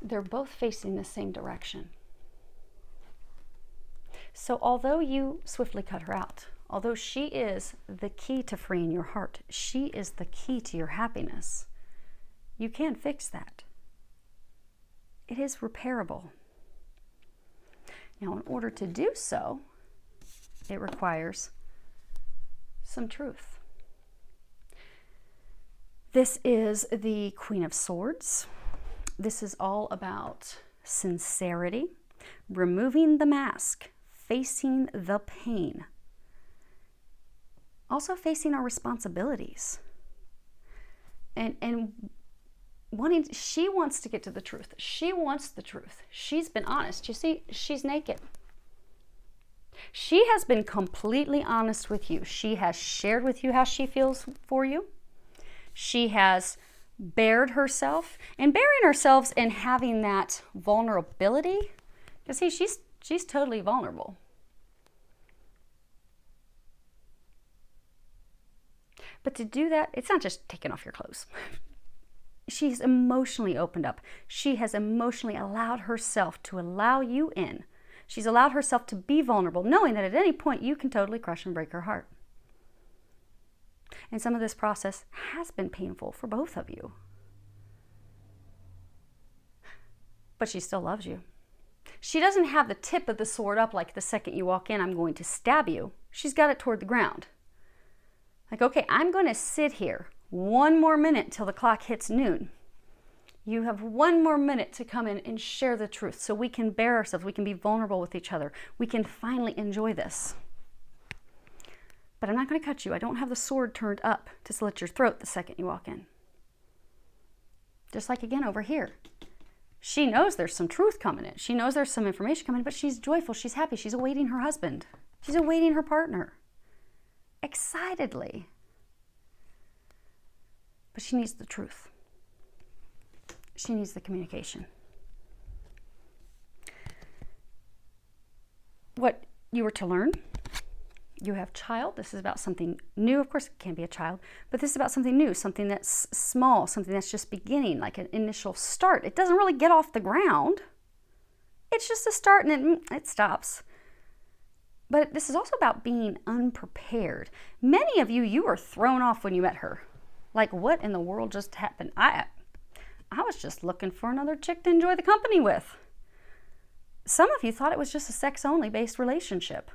S1: they're both facing the same direction. So although you swiftly cut her out, although she is the key to freeing your heart, she is the key to your happiness, you can fix that. It is repairable. Now, in order to do so, it requires some truth. This is the Queen of Swords. This is all about sincerity, removing the mask, facing the pain, also facing our responsibilities, and wanting. She wants to get to the truth. She wants the truth. She's been honest. You see, she's naked. She has been completely honest with you. She has shared with you how she feels for you. She has bared herself, and bearing ourselves and having that vulnerability. You see, she's totally vulnerable. But to do that, it's not just taking off your clothes. She's emotionally opened up. She has emotionally allowed herself to allow you in. She's allowed herself to be vulnerable, knowing that at any point you can totally crush and break her heart. And some of this process has been painful for both of you. But she still loves you. She doesn't have the tip of the sword up like the second you walk in, I'm going to stab you. She's got it toward the ground. Like, okay, I'm going to sit here one more minute till the clock hits noon. You have one more minute to come in and share the truth so we can bear ourselves. We can be vulnerable with each other. We can finally enjoy this. But I'm not going to cut you. I don't have the sword turned up to slit your throat the second you walk in. Just like again over here. She knows there's some truth coming in. She knows there's some information coming in, but she's joyful. She's happy. She's awaiting her husband. She's awaiting her partner. Excitedly. But she needs the truth. She needs the communication. What you were to learn, you have child. This is about something new. Of course, it can be a child, but this is about something new, something that's small, something that's just beginning, like an initial start. It doesn't really get off the ground. It's just a start and then it stops. But this is also about being unprepared. Many of you, you were thrown off when you met her. Like, what in the world just happened? I was just looking for another chick to enjoy the company with. Some of you thought it was just a sex-only based relationship.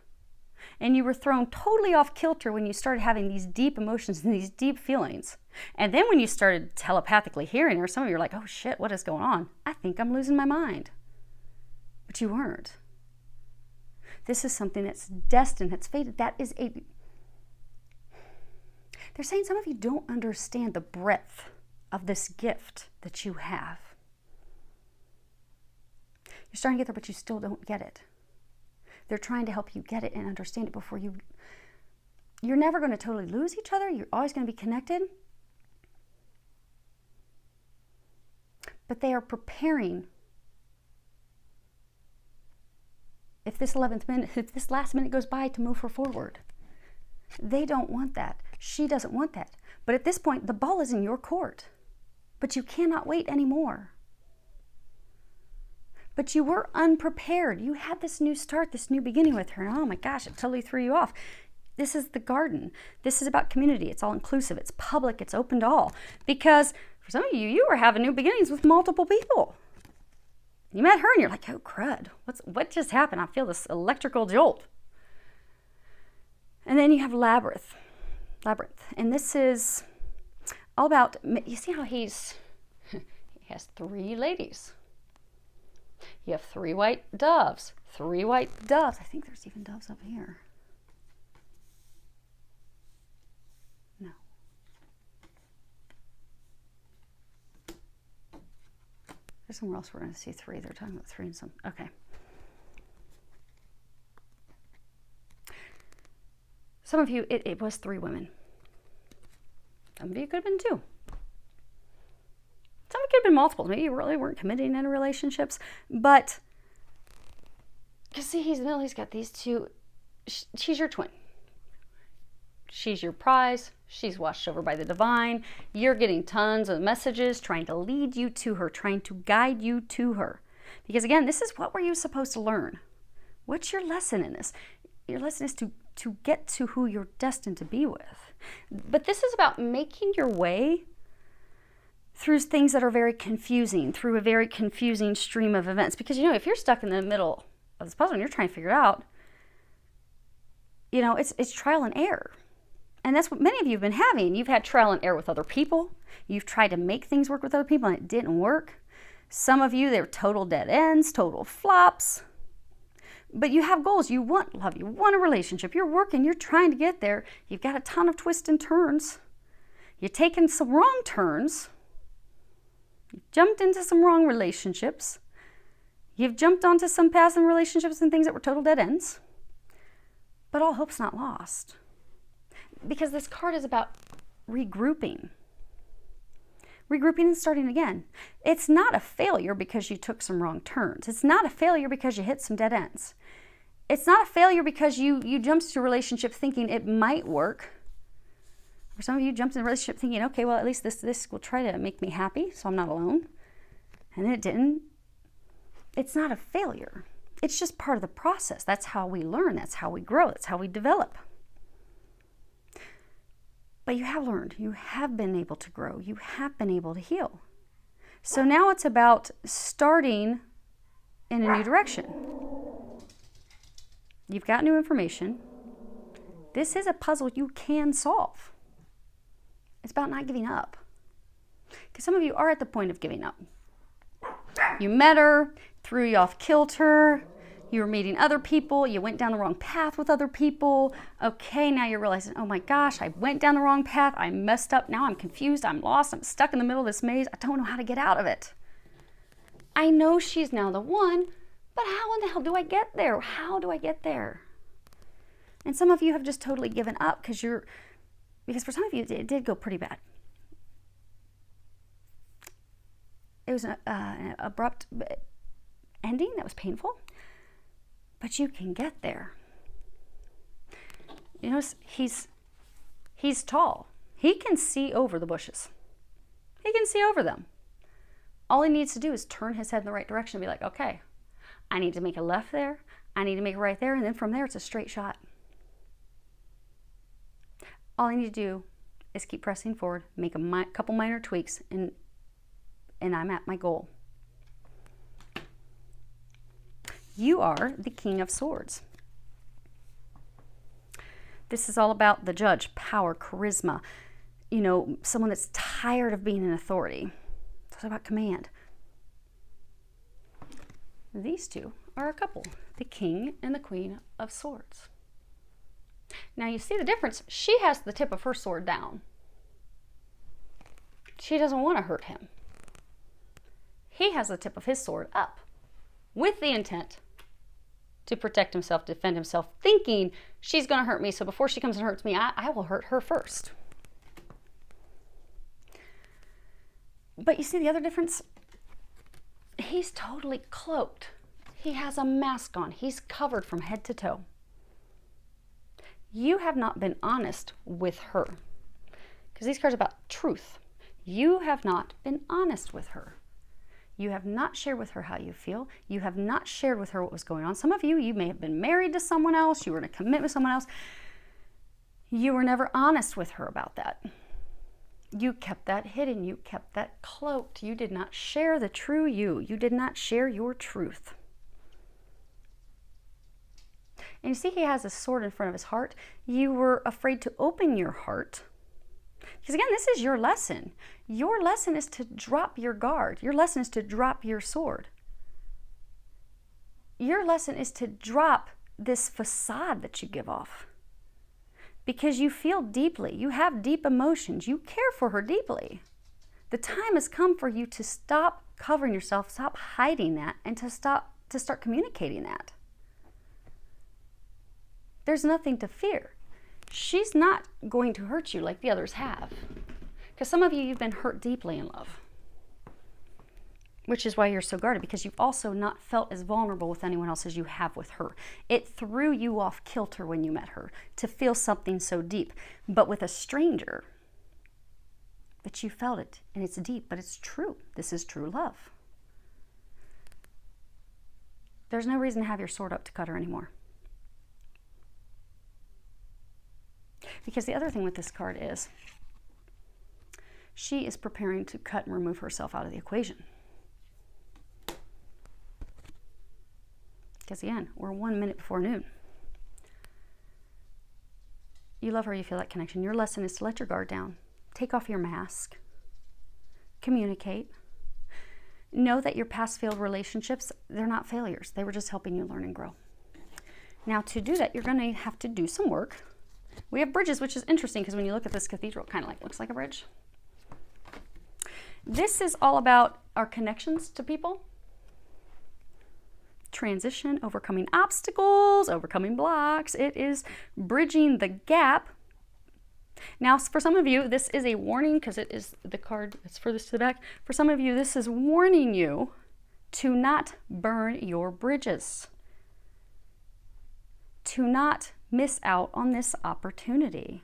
S1: and you were thrown totally off kilter when you started having these deep emotions and these deep feelings. And then when you started telepathically hearing her, some of you are like, oh shit, what is going on? I think I'm losing my mind. But you weren't. This is something that's destined, that's fated. That is a... They're saying some of you don't understand the breadth of this gift that you have. You're starting to get there, but you still don't get it. They're trying to help you get it and understand it before you... You're never going to totally lose each other. You're always going to be connected. But they are preparing. If this 11th minute, if this last minute goes by, to move her forward. They don't want that. She doesn't want that. But at this point, the ball is in your court. But you cannot wait anymore. But you were unprepared. You had this new start, this new beginning with her. And oh my gosh, it totally threw you off. This is the garden. This is about community. It's all inclusive. It's public. It's open to all. Because for some of you, you were having new beginnings with multiple people. You met her and you're like, oh crud, what just happened? I feel this electrical jolt. And then you have Labyrinth. And this is all about, you see how he has 3 ladies. You have 3 white doves. 3 white doves. I think there's even doves up here. No. There's somewhere else we're going to see 3. They're talking about 3 and some. Okay. Some of you, it was 3 women. Some of you could have been 2. Some of you could have been multiples. Maybe you really weren't committing in relationships. But, because see, he's in the middle, he's got these 2. She's your twin. She's your prize. She's washed over by the divine. You're getting tons of messages trying to lead you to her, trying to guide you to her. Because again, this is what were you supposed to learn? What's your lesson in this? Your lesson is to get to who you're destined to be with. But this is about making your way through things that are very confusing, through a very confusing stream of events. Because, you know, if you're stuck in the middle of this puzzle and you're trying to figure it out, you know, it's trial and error. And that's what many of you have been having. You've had trial and error with other people. You've tried to make things work with other people and it didn't work. Some of you, they're total dead ends, total flops. But you have goals. You want love. You want a relationship. You're working. You're trying to get there. You've got a ton of twists and turns. You're taking some wrong turns. You've jumped into some wrong relationships. You've jumped onto some paths and relationships and things that were total dead ends. But all hope's not lost. Because this card is about regrouping. Regrouping and starting again. It's not a failure because you took some wrong turns. It's not a failure because you hit some dead ends. It's not a failure because you jumped into a relationship thinking it might work. For some of you jumped in a relationship thinking, okay, well, at least this will try to make me happy so I'm not alone. And then it didn't. It's not a failure. It's just part of the process. That's how we learn. That's how we grow. That's how we develop. But you have learned. You have been able to grow. You have been able to heal. So now it's about starting in a new direction. You've got new information. This is a puzzle you can solve. It's about not giving up. Because some of you are at the point of giving up. You met her, threw you off kilter. You were meeting other people. You went down the wrong path with other people. Okay, now you're realizing, oh my gosh, I went down the wrong path. I messed up. Now I'm confused. I'm lost. I'm stuck in the middle of this maze. I don't know how to get out of it. I know she's now the one, but how in the hell do I get there? How do I get there? And some of you have just totally given up because for some of you, it did go pretty bad. It was an abrupt ending that was painful. But you can get there. You know, he's tall. He can see over the bushes. He can see over them. All he needs to do is turn his head in the right direction and be like, okay, I need to make a left there. I need to make a right there. And then from there, it's a straight shot. All I need to do is keep pressing forward, make a couple minor tweaks, and I'm at my goal. You are the King of Swords. This is all about the Judge, power, charisma, someone that's tired of being in authority. It's about command. These two are a couple, the King and the Queen of Swords. Now you see the difference. She has the tip of her sword down. She doesn't want to hurt him. He has the tip of his sword up with the intent to protect himself, defend himself, thinking she's going to hurt me. So before she comes and hurts me, I will hurt her first. But you see the other difference? He's totally cloaked. He has a mask on. He's covered from head to toe. You have not been honest with her. Because these cards are about truth. You have not been honest with her. You have not shared with her how you feel. You have not shared with her what was going on. Some of you may have been married to someone else. You were in a commitment with someone else. You were never honest with her about that. You kept that hidden. You kept that cloaked. You did not share the true you. You did not share your truth. And you see he has a sword in front of his heart. You were afraid to open your heart. Because again, this is your lesson. Your lesson is to drop your guard. Your lesson is to drop your sword. Your lesson is to drop this facade that you give off. Because you feel deeply. You have deep emotions. You care for her deeply. The time has come for you to stop covering yourself, stop hiding that, and to start communicating that. There's nothing to fear. She's not going to hurt you like the others have. Because some of you, you've been hurt deeply in love. Which is why you're so guarded, because you've also not felt as vulnerable with anyone else as you have with her. It threw you off kilter when you met her to feel something so deep. But with a stranger, but you felt it, and it's deep, but it's true. This is true love. There's no reason to have your sword up to cut her anymore. Because the other thing with this card is she is preparing to cut and remove herself out of the equation. Because again, we're 1 minute before noon. You love her, you feel that connection. Your lesson is to let your guard down. Take off your mask. Communicate. Know that your past failed relationships, they're not failures. They were just helping you learn and grow. Now to do that, you're going to have to do some work. We have bridges, which is interesting because when you look at this cathedral, it kind of looks like a bridge. This is all about our connections to people. Transition, overcoming obstacles, overcoming blocks. It is bridging the gap. Now, for some of you, this is a warning because it is the card that's furthest to the back. For some of you, this is warning you to not burn your bridges. To not miss out on this opportunity.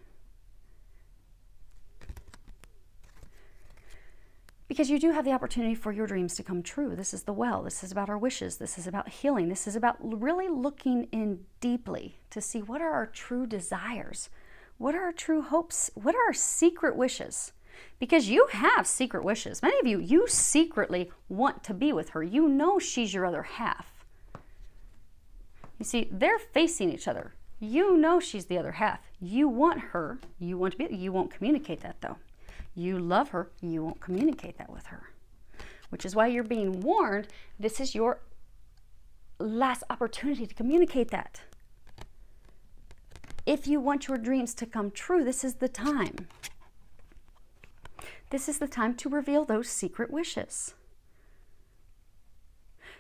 S1: Because you do have the opportunity for your dreams to come true. This is the well. This is about our wishes. This is about healing. This is about really looking in deeply to see what are our true desires. What are our true hopes? What are our secret wishes? Because you have secret wishes. Many of you, you secretly want to be with her. You know she's your other half. You see, they're facing each other. You know she's the other half. You want her. You want to be. You won't communicate that though. You love her. You won't communicate that with her. Which is why you're being warned. This is your last opportunity to communicate that. If you want your dreams to come true, this is the time. This is the time to reveal those secret wishes.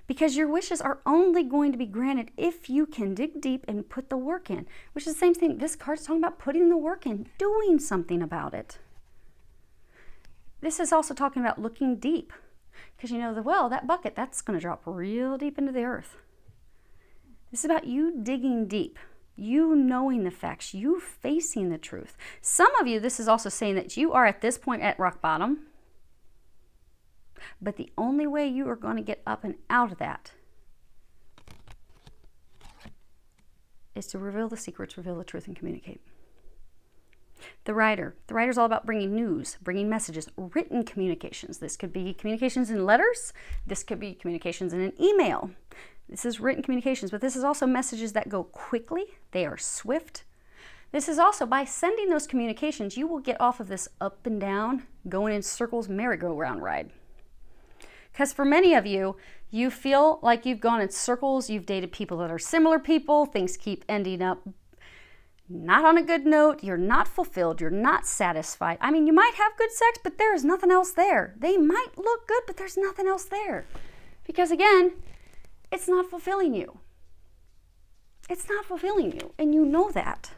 S1: Because your wishes are only going to be granted if you can dig deep and put the work in. Which is the same thing. This card is talking about putting the work in, doing something about it. This is also talking about looking deep. Because you know the well, that bucket, that's going to drop real deep into the earth. This is about you digging deep. You knowing the facts. You facing the truth. Some of you, this is also saying that you are at this point at rock bottom. But the only way you are going to get up and out of that is to reveal the secrets, reveal the truth, and communicate. The writer is all about bringing news, bringing messages, written communications. This could be communications in letters. This could be communications in an email. This is written communications, but this is also messages that go quickly. They are swift. This is also, by sending those communications, you will get off of this up and down, going in circles, merry-go-round ride. Because for many of you, you feel like you've gone in circles, you've dated people that are similar people, things keep ending up not on a good note, you're not fulfilled, you're not satisfied. I mean, you might have good sex, but there is nothing else there. They might look good, but there's nothing else there. Because again, it's not fulfilling you. It's not fulfilling you, and you know that.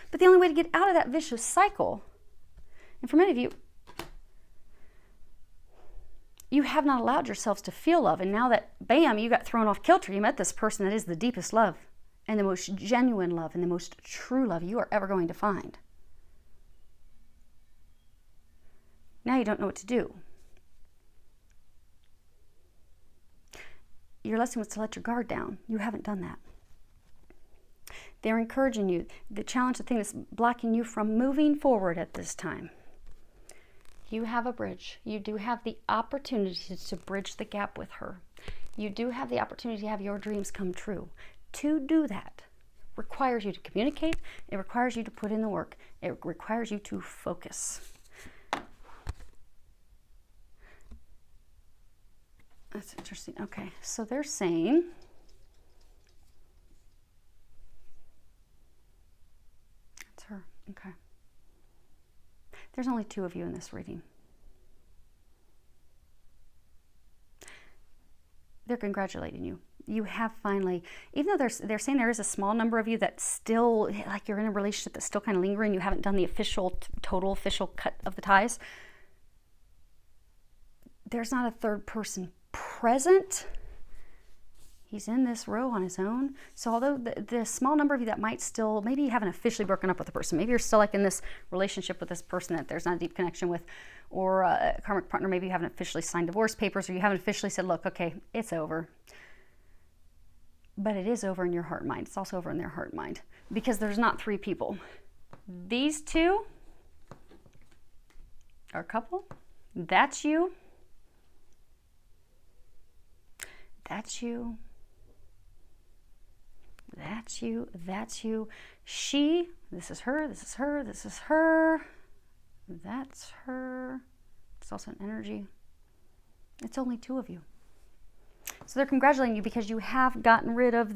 S1: But the only way to get out of that vicious cycle, and for many of you, you have not allowed yourselves to feel love, and now that, bam, you got thrown off kilter, you met this person that is the deepest love, and the most genuine love, and the most true love you are ever going to find. Now you don't know what to do. Your lesson was to let your guard down. You haven't done that. They're encouraging you. The challenge, the thing that's blocking you from moving forward at this time. You have a bridge. You do have the opportunity to bridge the gap with her. You do have the opportunity to have your dreams come true. To do that requires you to communicate. It requires you to put in the work. It requires you to focus. That's interesting. Okay, so they're saying that's her. Okay. There's only 2 of you in this reading. They're congratulating you. You have finally, even though they're saying there is a small number of you that still, like you're in a relationship that's still kind of lingering, you haven't done the official, total official cut of the ties. There's not a third person present. He's in this row on his own. So although the small number of you that might still, maybe you haven't officially broken up with the person, maybe you're still like in this relationship with this person that there's not a deep connection with, or a karmic partner, maybe you haven't officially signed divorce papers, or you haven't officially said, look, okay, it's over. But it is over in your heart and mind. It's also over in their heart and mind, because there's not 3 people. These 2 are a couple. That's you. That's you. That's you. That's you. She, this is her, this is her, this is her. That's her. It's also an energy. It's only 2 of you. So they're congratulating you because you have gotten rid of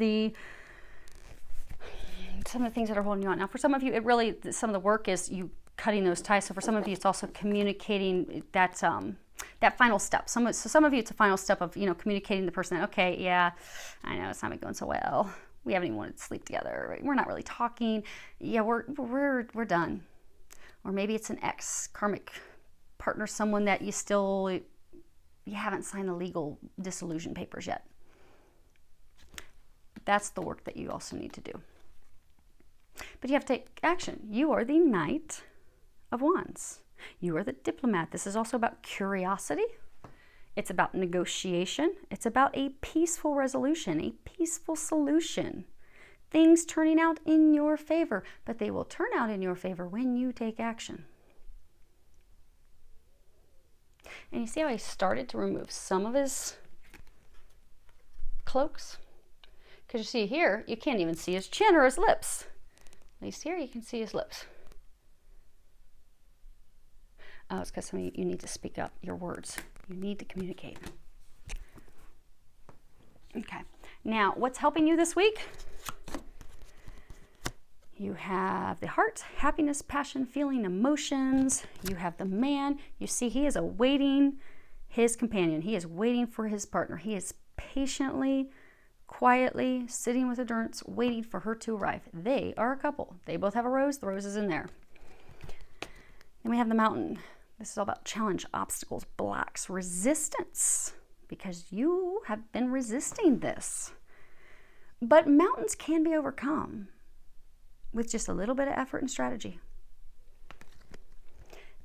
S1: some of the things that are holding you on. Now, for some of you, it really, some of the work is you cutting those ties. So for some of you, it's also communicating that final step. So some of you, it's a final step of, communicating to the person that, okay, yeah, I know it's not going so well. We haven't even wanted to sleep together. We're not really talking. Yeah, we're done. Or maybe it's an ex karmic partner, someone that you haven't signed the legal dissolution papers yet. That's the work that you also need to do. But you have to take action. You are the Knight of Wands. You are the diplomat. This is also about curiosity. It's about negotiation. It's about a peaceful resolution, a peaceful solution. Things turning out in your favor, but they will turn out in your favor when you take action. And you see how I started to remove some of his cloaks? Because you see here, you can't even see his chin or his lips. At least here you can see his lips. Oh, it's because some of you need to speak up your words. You need to communicate. Okay. Now, what's helping you this week? You have the heart, happiness, passion, feeling, emotions. You have the man. You see, he is awaiting his companion. He is waiting for his partner. He is patiently, quietly sitting with endurance, waiting for her to arrive. They are a couple. They both have a rose. The rose is in there. Then we have the mountain. This is all about challenge, obstacles, blocks, resistance, because you have been resisting this. But mountains can be overcome with just a little bit of effort and strategy.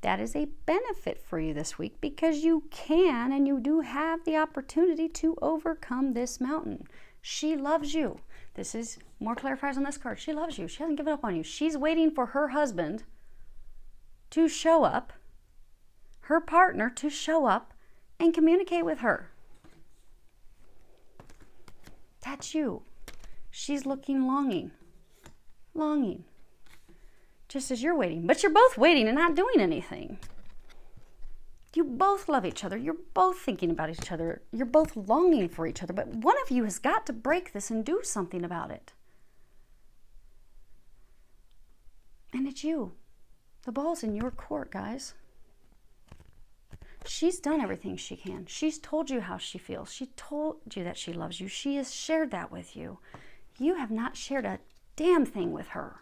S1: That is a benefit for you this week because you can and you do have the opportunity to overcome this mountain. She loves you. This is more clarifies on this card. She loves you. She hasn't given up on you. She's waiting for her husband to show up, her partner to show up and communicate with her. That's you. She's looking longing. just as you're waiting. But you're both waiting and not doing anything. You both love each other. You're both thinking about each other. You're both longing for each other. But one of you has got to break this and do something about it. And it's you. The ball's in your court, guys. She's done everything she can. She's told you how she feels. She told you that she loves you. She has shared that with you. You have not shared a damn thing with her.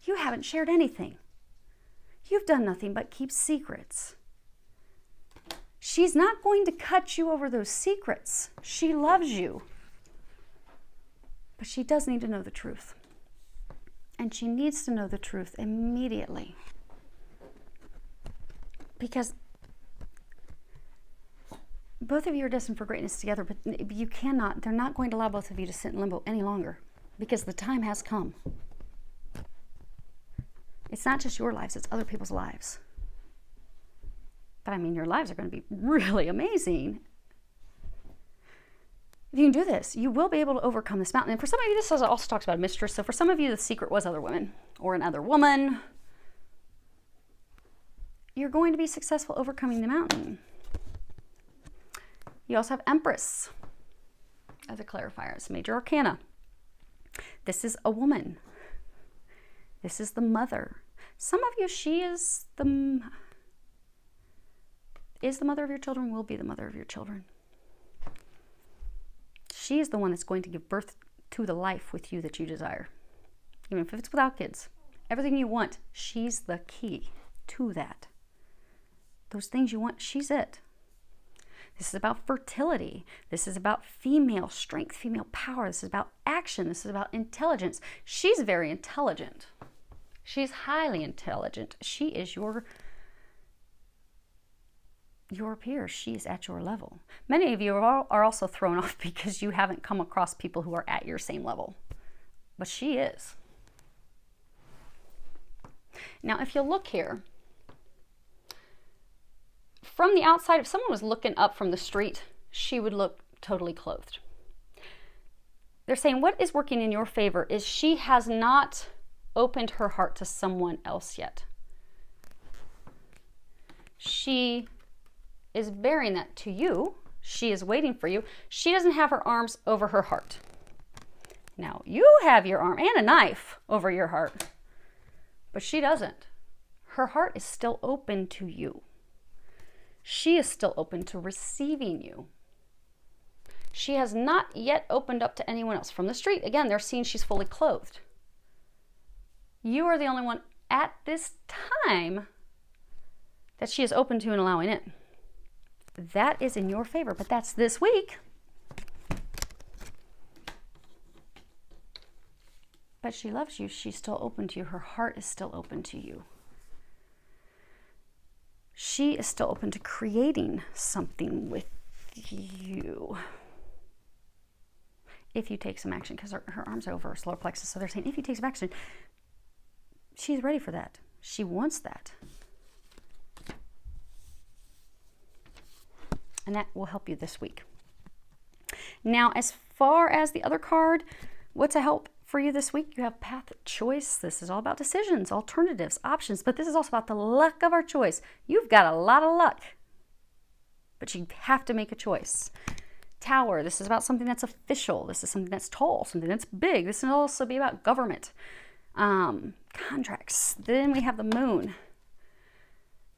S1: You haven't shared anything. You've done nothing but keep secrets. She's not going to cut you over those secrets. She loves you. But she does need to know the truth. And she needs to know the truth immediately. Because both of you are destined for greatness together, but you cannot, they're not going to allow both of you to sit in limbo any longer because the time has come. It's not just your lives, it's other people's lives. But I mean, your lives are going to be really amazing. If you can do this, you will be able to overcome this mountain. And for some of you, this also talks about a mistress. So for some of you, the secret was other women or another woman. You're going to be successful overcoming the mountain. You also have Empress as a clarifier. It's major arcana. This is a woman. This is the mother. Some of you, she is the mother of your children, will be the mother of your children. She is the one that's going to give birth to the life with you that you desire. Even if it's without kids. Everything you want, she's the key to that. Those things you want, she's it. This is about fertility. This is about female strength, female power. This is about action. This is about intelligence. She's very intelligent. She's highly intelligent. She is your peer. She's at your level. Many of you are also thrown off because you haven't come across people who are at your same level. But she is. Now, if you look here, from the outside, if someone was looking up from the street, she would look totally clothed. They're saying what is working in your favor is she has not opened her heart to someone else yet. She is bearing that to you. She is waiting for you. She doesn't have her arms over her heart. Now, you have your arm and a knife over your heart, but she doesn't. Her heart is still open to you. She is still open to receiving you. She has not yet opened up to anyone else. From the street, again, they're seeing she's fully clothed. You are the only one at this time that she is open to and allowing in. That is in your favor, but that's this week. But she loves you. She's still open to you. Her heart is still open to you. She is still open to creating something with you. If you take some action, because her arms are over her solar plexus, so they're saying if you take some action, she's ready for that. She wants that. And that will help you this week. Now, as far as the other card, what's a help for you this week? You have path choice. This is all about decisions, alternatives, options, but this is also about the luck of our choice. You've got a lot of luck, but you have to make a choice. Tower, this is about something that's official. This is something that's tall, something that's big. This can also be about government, contracts. Then we have the moon.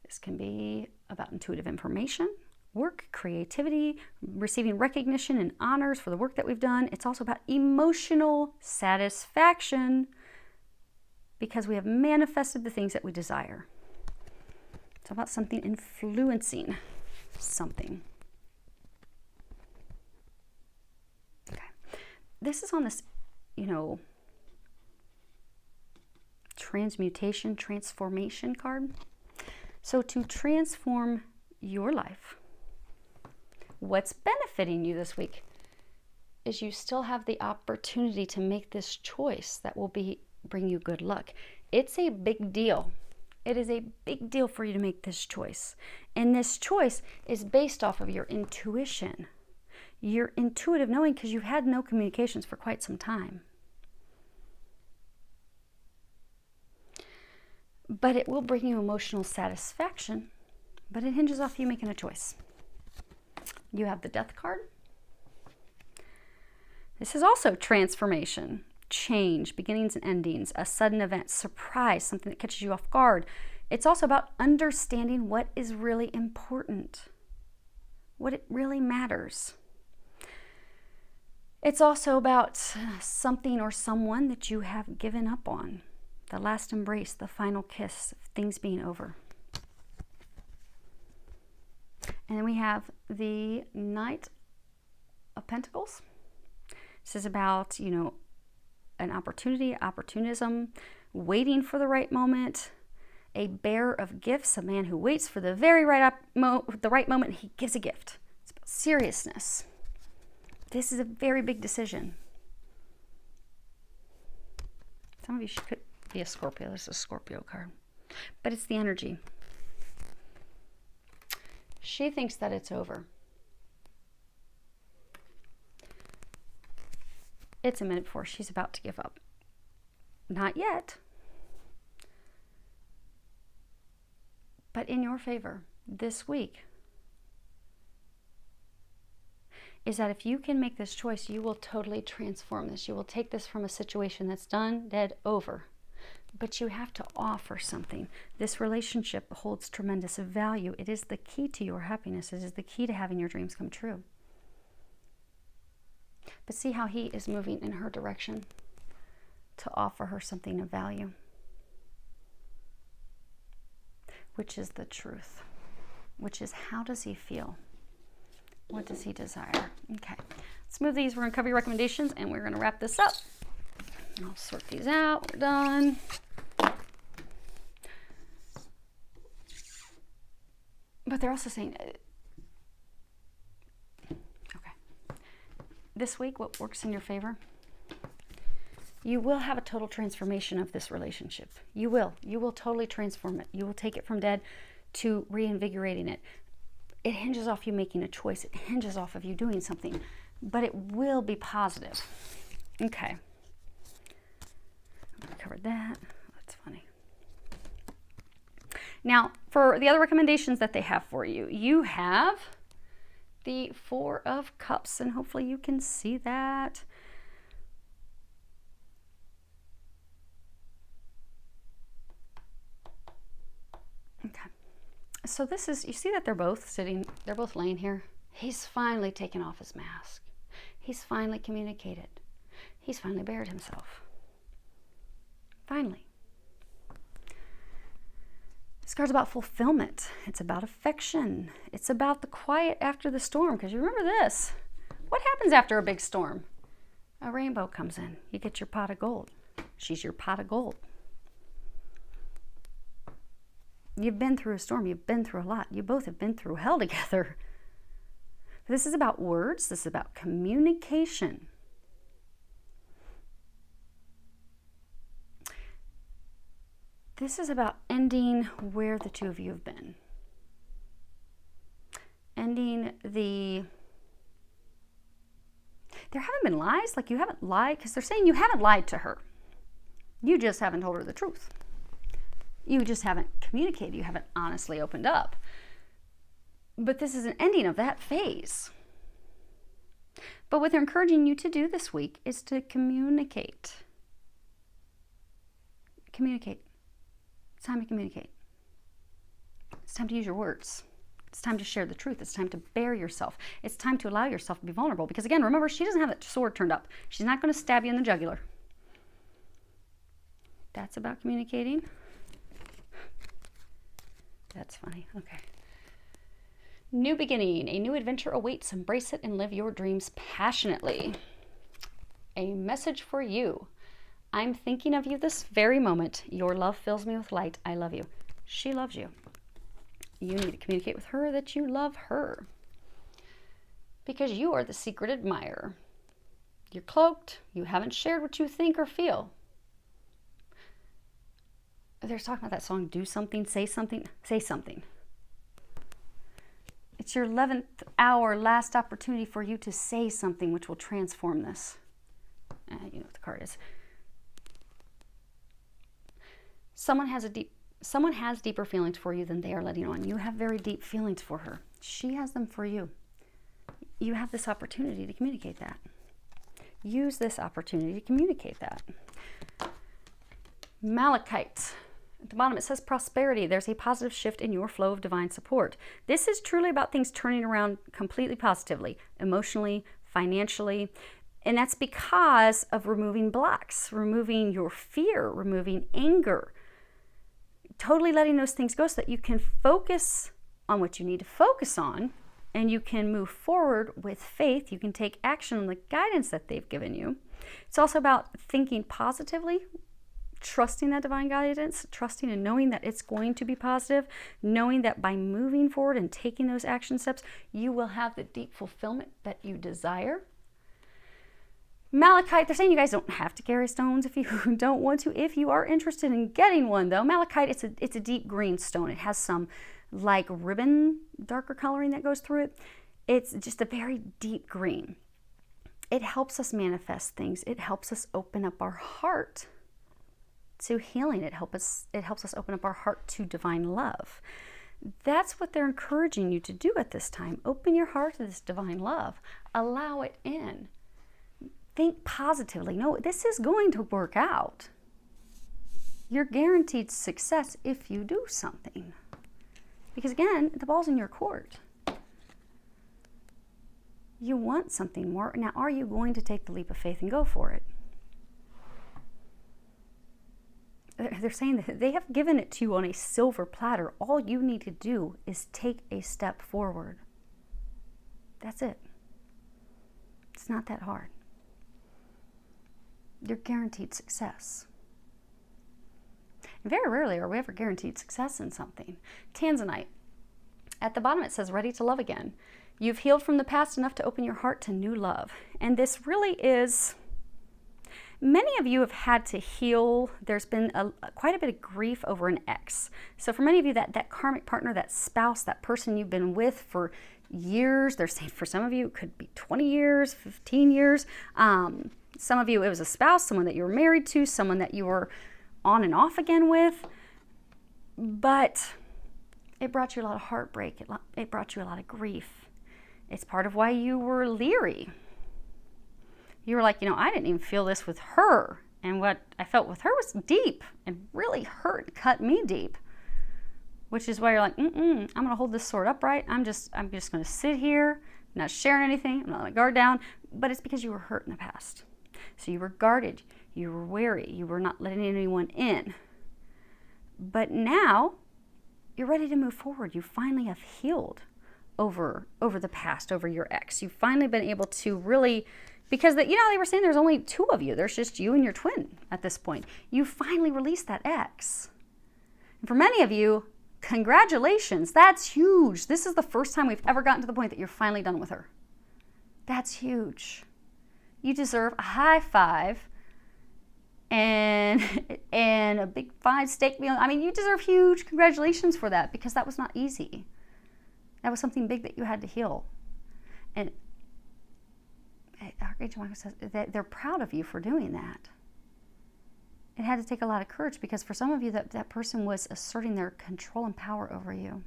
S1: This can be about intuitive information, work, creativity, receiving recognition and honors for the work that we've done. It's also about emotional satisfaction because we have manifested the things that we desire. It's about something influencing something. Okay. This is on this, transmutation, transformation card. So to transform your life, what's benefiting you this week is you still have the opportunity to make this choice that will bring you good luck. It's a big deal. It is a big deal for you to make this choice. And this choice is based off of your intuition, your intuitive knowing, because you've had no communications for quite some time. but it will bring you emotional satisfaction, but it hinges off you making a choice. You have the Death card. This is also transformation, change, beginnings and endings, a sudden event, surprise, something that catches you off guard. It's also about understanding what is really important, what it really matters. It's also about something or someone that you have given up on, the last embrace, the final kiss, things being over. And then we have the Knight of Pentacles. This is about, an opportunity, opportunism, waiting for the right moment, a bearer of gifts, a man who waits for the very right moment, he gives a gift. It's about seriousness. This is a very big decision. Some of you could be a Scorpio. This is a Scorpio card. But it's the energy. She thinks that it's over. It's a minute before she's about to give up. Not yet. But in your favor this week is that if you can make this choice, you will totally transform this. You will take this from a situation that's done, dead, over. But you have to offer something. This relationship holds tremendous value. It is the key to your happiness. It is the key to having your dreams come true. But see how he is moving in her direction to offer her something of value, which is the truth, which is how does he feel? What does he desire? Okay, let's move these. We're going to cover your recommendations and we're going to wrap this up. I'll sort these out. We're done. But they're also saying, okay, this week, what works in your favor? You will have a total transformation of this relationship. You will. You will totally transform it. You will take it from dead to reinvigorating it. It hinges off you making a choice. It hinges off of you doing something. But it will be positive. Okay. I covered that. That's funny. Now, for the other recommendations that they have for you, you have the Four of Cups, and hopefully you can see that. Okay. So this is, you see that they're both laying here. He's finally taken off his mask. He's finally communicated. He's finally bared himself. Finally. This card's about fulfillment. It's about affection. It's about the quiet after the storm. Because you remember this. What happens after a big storm? A rainbow comes in. You get your pot of gold. She's your pot of gold. You've been through a storm. You've been through a lot. You both have been through hell together. This is about words. This is about communication. This is about ending where the two of you have been. Ending the... There haven't been lies. Like you haven't lied. Because they're saying you haven't lied to her. You just haven't told her the truth. You just haven't communicated. You haven't honestly opened up. But this is an ending of that phase. But what they're encouraging you to do this week is to communicate. Communicate. It's time to communicate. It's time to use your words. It's time to share the truth. It's time to bare yourself. It's time to allow yourself to be vulnerable. Because again, remember, she doesn't have that sword turned up. She's not going to stab you in the jugular. That's about communicating. That's funny. Okay. New beginning. A new adventure awaits. Embrace it and live your dreams passionately. A message for you. I'm thinking of you this very moment. Your love fills me with light. I love you. She loves you. You need to communicate with her that you love her. Because you are the secret admirer. You're cloaked. You haven't shared what you think or feel. They're talking about that song, Do Something, Say Something. Say something. It's your 11th hour, last opportunity for you to say something which will transform this. You know what the card is. Someone has a deep Someone has deeper feelings for you than they are letting on. You have very deep feelings for her. She has them for you. You have this opportunity to communicate that. Use this opportunity to communicate that. Malachite. At the bottom it says prosperity. There's a positive shift in your flow of divine support. This is truly about things turning around completely positively, emotionally, financially. And that's because of removing blocks, removing your fear, removing anger, totally letting those things go so that you can focus on what you need to focus on, and you can move forward with faith. You can take action on the guidance that they've given you. It's also about thinking positively, trusting that divine guidance, trusting and knowing that it's going to be positive, knowing that by moving forward and taking those action steps, you will have the deep fulfillment that you desire. Malachite, they're saying you guys don't have to carry stones if you don't want to. If you are interested in getting one, though, malachite, it's a deep green stone. It has some like ribbon, darker coloring that goes through it. It's just a very deep green. It helps us manifest things. It helps us open up our heart to healing. It helps us open up our heart to divine love. That's what they're encouraging you to do at this time. Open your heart to this divine love. Allow it in. Think positively. No, this is going to work out. You're guaranteed success if you do something. Because again, the ball's in your court. You want something more. Now, are you going to take the leap of faith and go for it? They're saying that they have given it to you on a silver platter. All you need to do is take a step forward. That's it. It's not that hard. You're guaranteed success. Very rarely are we ever guaranteed success in something. Tanzanite. At the bottom it says, ready to love again. You've healed from the past enough to open your heart to new love. And this really is, many of you have had to heal. There's been quite a bit of grief over an ex. So for many of you, that karmic partner, that spouse, that person you've been with for years, they're saying for some of you it could be 20 years, 15 years. Some of you, it was a spouse, someone that you were married to, someone that you were on and off again with. But it brought you a lot of heartbreak. It brought you a lot of grief. It's part of why you were leery. You were like, I didn't even feel this with her. And what I felt with her was deep and really hurt, cut me deep. Which is why you're like, I'm going to hold this sword upright. I'm just going to sit here, not sharing anything. I'm not going to guard down. But it's because you were hurt in the past. So you were guarded, you were wary, you were not letting anyone in. But now, you're ready to move forward. You finally have healed over the past, over your ex. You've finally been able to really, because they were saying there's only two of you. There's just you and your twin at this point. You finally released that ex. And for many of you, congratulations. That's huge. This is the first time we've ever gotten to the point that you're finally done with her. That's huge. You deserve a high five and a big fine steak meal. I mean, you deserve huge congratulations for that, because that was not easy. That was something big that you had to heal. And Archangel Michael says that they're proud of you for doing that. It had to take a lot of courage, because for some of you, that person was asserting their control and power over you.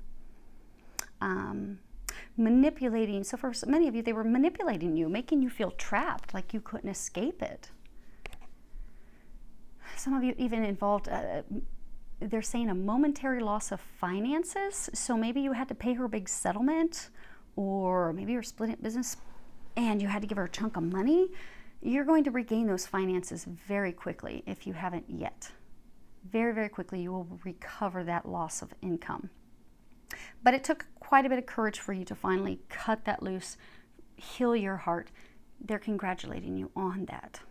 S1: Manipulating. So for many of you, they were manipulating you, making you feel trapped, like you couldn't escape it. Some of you even involved, they're saying a momentary loss of finances. So maybe you had to pay her a big settlement, or maybe you're splitting business and you had to give her a chunk of money. You're going to regain those finances very quickly if you haven't yet. Very, very quickly you will recover that loss of income. But it took quite a bit of courage for you to finally cut that loose, heal your heart. They're congratulating you on that.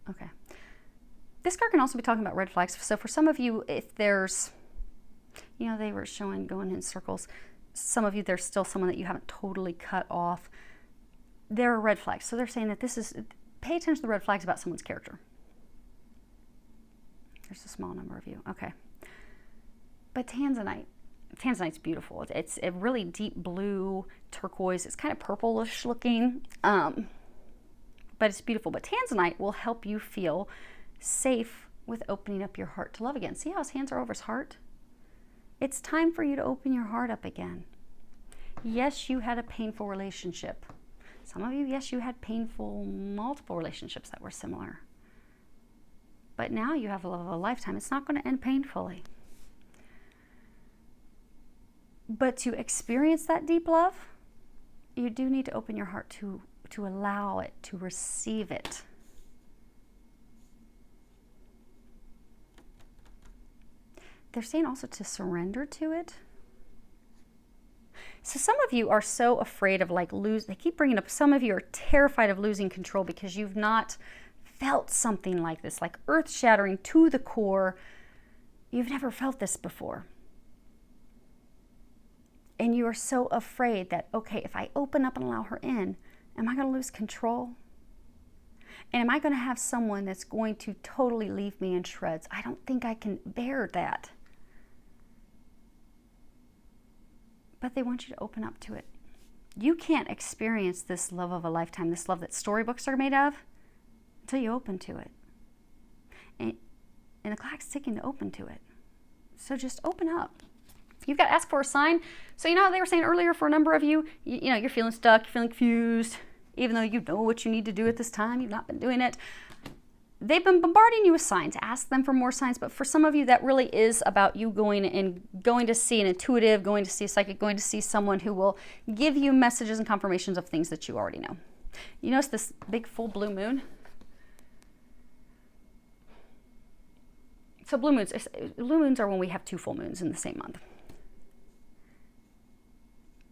S1: Okay. This card can also be talking about red flags. So for some of you, if there's, they were showing going in circles. Some of you, there's still someone that you haven't totally cut off. There are red flags. So they're saying that pay attention to the red flags about someone's character. There's a small number of you. Okay. But Tanzanite's beautiful. It's a really deep blue turquoise. It's kind of purplish looking, but it's beautiful. But Tanzanite will help you feel safe with opening up your heart to love again. See how his hands are over his heart? It's time for you to open your heart up again. Yes, you had a painful relationship. Some of you, yes, you had painful multiple relationships that were similar. But now you have a love of a lifetime. It's not going to end painfully. But to experience that deep love, you do need to open your heart to allow it, to receive it. They're saying also to surrender to it. So some of you are so afraid of they keep bringing up, some of you are terrified of losing control because you've not felt something like this, like earth-shattering to the core. You've never felt this before. And you are so afraid that, okay, if I open up and allow her in, am I going to lose control? And am I going to have someone that's going to totally leave me in shreds? I don't think I can bear that. But they want you to open up to it. You can't experience this love of a lifetime, this love that storybooks are made of, until you open to it. And the clock's ticking to open to it. So just open up. You've got to ask for a sign. So you know how they were saying earlier for a number of you, you know, you're feeling stuck, you're feeling confused, even though you know what you need to do at this time, you've not been doing it. They've been bombarding you with signs. Ask them for more signs. But for some of you, that really is about you going to see an intuitive, going to see a psychic, going to see someone who will give you messages and confirmations of things that you already know. You notice this big full blue moon? So blue moons are when we have 2 full moons in the same month.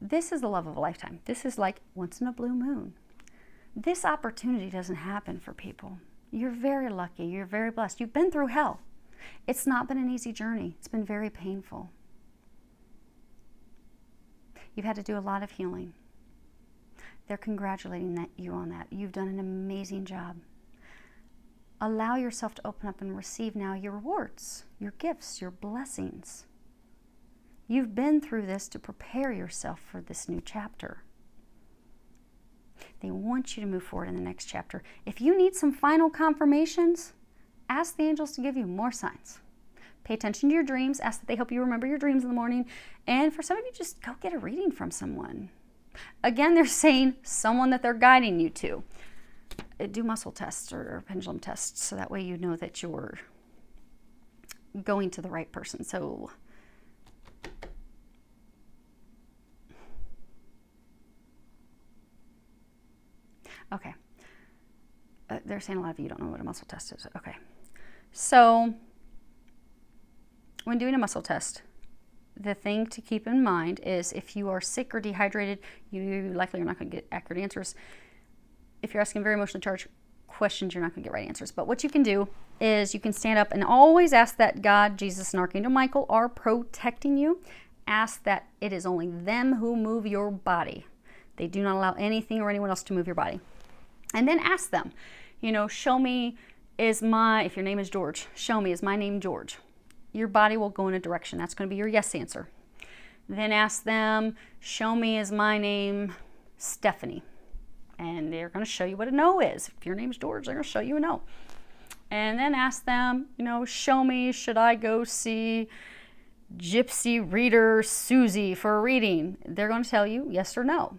S1: This is the love of a lifetime. This is like once in a blue moon. This opportunity doesn't happen for people. You're very lucky. You're very blessed. You've been through hell. It's not been an easy journey. It's been very painful. You've had to do a lot of healing. They're congratulating you on that. You've done an amazing job. Allow yourself to open up and receive now your rewards, your gifts, your blessings. You've been through this to prepare yourself for this new chapter. They want you to move forward in the next chapter. If you need some final confirmations, ask the angels to give you more signs. Pay attention to your dreams. Ask that they help you remember your dreams in the morning. And for some of you, just go get a reading from someone. Again, they're saying someone that they're guiding you to. Do muscle tests or pendulum tests so that way you know that you're going to the right person. So okay. They're saying a lot of you don't know what a muscle test is. Okay. So when doing a muscle test, the thing to keep in mind is if you are sick or dehydrated, you likely are not going to get accurate answers. If you're asking very emotionally charged questions, you're not going to get right answers. But what you can do is you can stand up and always ask that God, Jesus, and Archangel Michael are protecting you. Ask that it is only them who move your body. They do not allow anything or anyone else to move your body. And then ask them, show me if your name is George, show me, is my name George? Your body will go in a direction. That's going to be your yes answer. Then ask them, show me, is my name Stephanie? And they're going to show you what a no is. If your name is George, they're going to show you a no. And then ask them, show me, should I go see Gypsy Reader Susie for a reading? They're going to tell you yes or no.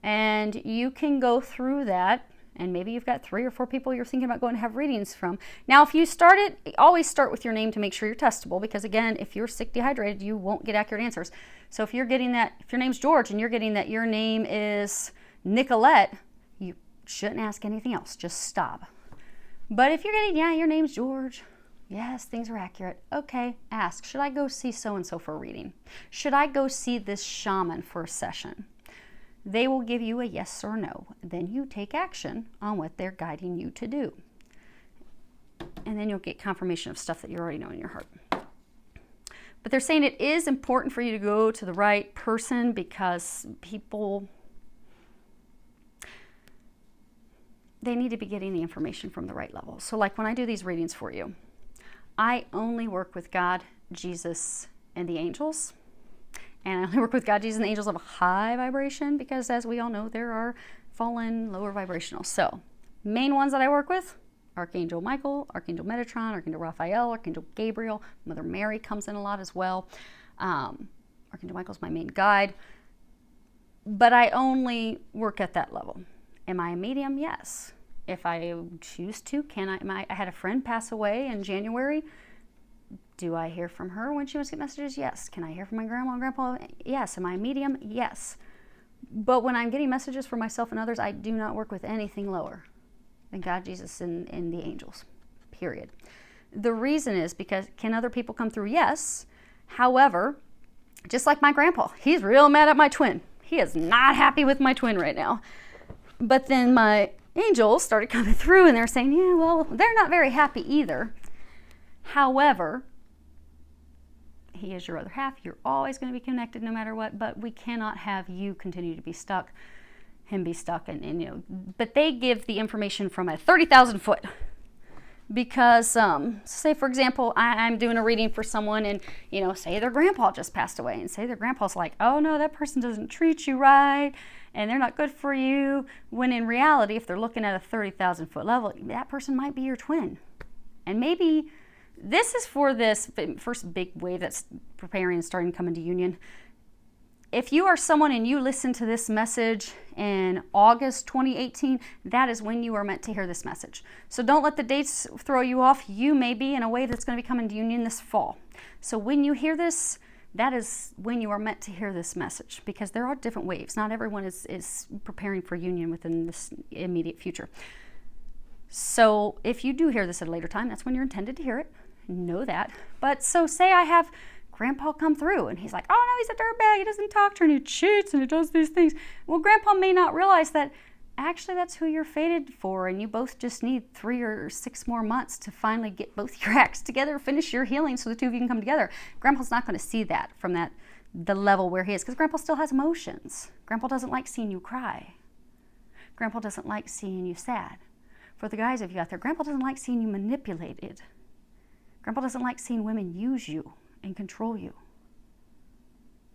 S1: And you can go through that, and maybe you've got 3 or 4 people you're thinking about going to have readings from. Now, if you start it, always start with your name to make sure you're testable, because again, if you're sick, dehydrated, you won't get accurate answers. So if you're getting that, if your name's George and you're getting that your name is Nicolette, you shouldn't ask anything else. Just stop. But if you're getting, your name's George, yes, things are accurate. Okay, ask, should I go see so-and-so for a reading? Should I go see this shaman for a session? They will give you a yes or no. Then you take action on what they're guiding you to do. And then you'll get confirmation of stuff that you already know in your heart. But they're saying it is important for you to go to the right person, because people, they need to be getting the information from the right level. So like when I do these readings for you, I only work with God, Jesus, and the angels. And I only work with God, Jesus, and the angels of a high vibration, because as we all know, there are fallen, lower vibrational. So main ones that I work with, Archangel Michael, Archangel Metatron, Archangel Raphael, Archangel Gabriel. Mother Mary comes in a lot as well. Archangel Michael's my main guide. But I only work at that level. Am I a medium? Yes. If I choose to, can I? I had a friend pass away in January. Do I hear from her when she wants to get messages? Yes. Can I hear from my grandma and grandpa? Yes. Am I a medium? Yes. But when I'm getting messages for myself and others, I do not work with anything lower than God, Jesus, and the angels, period. The reason is because can other people come through? Yes. However, just like my grandpa, he's real mad at my twin. He is not happy with my twin right now. But then my angels started coming through and they're saying, yeah, well, they're not very happy either. However, he is your other half. You're always going to be connected no matter what, but we cannot have you continue to be stuck, him be stuck. And but they give the information from a 30,000 foot. Because, say, for example, I'm doing a reading for someone and, say their grandpa just passed away and say their grandpa's like, oh, no, that person doesn't treat you right and they're not good for you. When in reality, if they're looking at a 30,000 foot level, that person might be your twin. And maybe this is for this first big wave that's preparing and starting to come into union. If you are someone and you listen to this message in August 2018, that is when you are meant to hear this message. So don't let the dates throw you off. You may be in a wave that's going to be coming to union this fall. So when you hear this, that is when you are meant to hear this message, because there are different waves. Not everyone is preparing for union within this immediate future. So if you do hear this at a later time, that's when you're intended to hear it. Know that. But so say I have Grandpa come through and he's like, oh no, he's a dirtbag, he doesn't talk to her and he cheats and he does these things. Well, Grandpa may not realize that actually that's who you're fated for, and you both just need 3 or 6 more months to finally get both your acts together, finish your healing so the two of you can come together. Grandpa's not going to see that from the level where he is, because Grandpa still has emotions. Grandpa doesn't like seeing you cry. Grandpa doesn't like seeing you sad. For the guys of you out there, Grandpa doesn't like seeing you manipulated. Grandpa doesn't like seeing women use you and control you.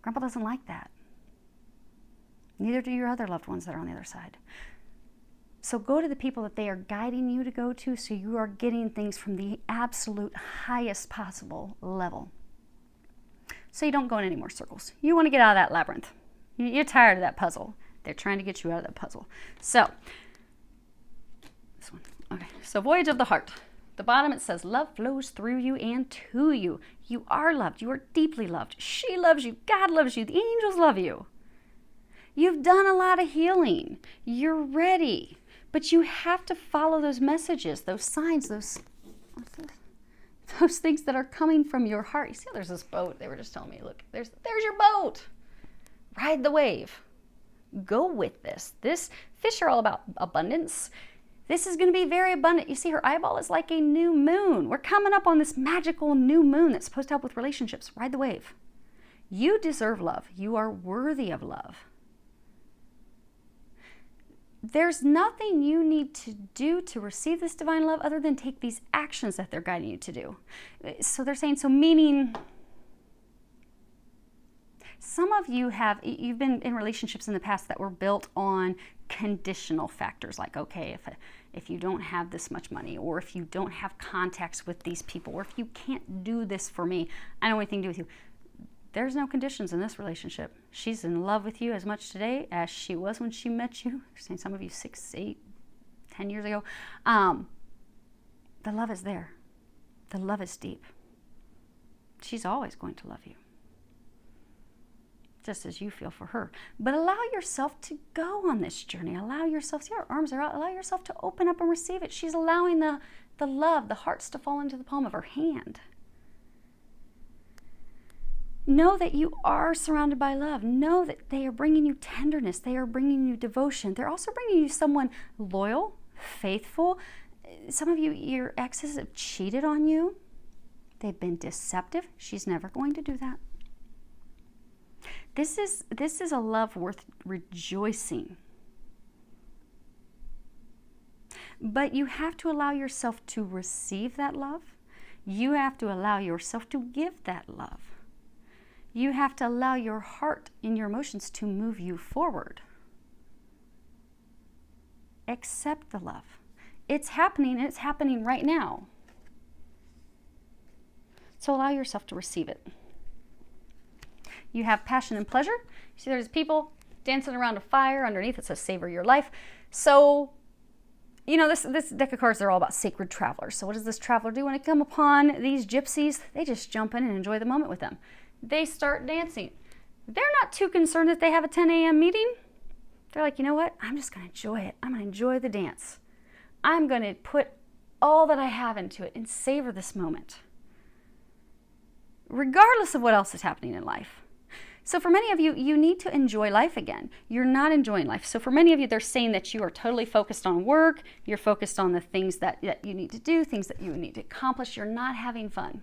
S1: Grandpa doesn't like that. Neither do your other loved ones that are on the other side. So go to the people that they are guiding you to go to, so you are getting things from the absolute highest possible level. So you don't go in any more circles. You want to get out of that labyrinth. You're tired of that puzzle. They're trying to get you out of that puzzle. So, this one. Okay. So Voyage of the Heart. The bottom it says, love flows through you and to you. You are loved. You are deeply loved. She loves you. God loves you. The angels love you. You've done a lot of healing. You're ready. But you have to follow those messages, those signs, those things that are coming from your heart. You see, there's this boat. They were just telling me, look, there's your boat. Ride the wave. Go with this. Fish are all about abundance. This is going to be very abundant. You see, her eyeball is like a new moon. We're coming up on this magical new moon that's supposed to help with relationships. Ride the wave. You deserve love. You are worthy of love. There's nothing you need to do to receive this divine love other than take these actions that they're guiding you to do. So they're saying, meaning some of you've been in relationships in the past that were built on conditional factors, like, okay, if you don't have this much money, or if you don't have contacts with these people, or if you can't do this for me, I don't want anything to do with you. There's no conditions in this relationship. She's in love with you as much today as she was when she met you. They're saying some of you 6, 8, 10 years ago. The love is there. The love is deep. She's always going to love you, just as you feel for her. But allow yourself to go on this journey. Allow yourself, see, her arms are out. Allow yourself to open up and receive it. She's allowing the love, the hearts to fall into the palm of her hand. Know that you are surrounded by love. Know that they are bringing you tenderness. They are bringing you devotion. They're also bringing you someone loyal, faithful. Some of you, your exes have cheated on you. They've been deceptive. She's never going to do that. This is a love worth rejoicing. But you have to allow yourself to receive that love. You have to allow yourself to give that love. You have to allow your heart and your emotions to move you forward. Accept the love. It's happening, and it's happening right now. So allow yourself to receive it. You have passion and pleasure. You see there's people dancing around a fire. Underneath it says savor your life. So, you know, this deck of cards, they're all about sacred travelers. So what does this traveler do when they come upon these gypsies? They just jump in and enjoy the moment with them. They start dancing. They're not too concerned that they have a 10 a.m. meeting. They're like, you know what? I'm just going to enjoy it. I'm going to enjoy the dance. I'm going to put all that I have into it and savor this moment, regardless of what else is happening in life. So for many of you, you need to enjoy life again. You're not enjoying life. So for many of you, they're saying that you are totally focused on work. You're focused on the things that you need to do, things that you need to accomplish. You're not having fun.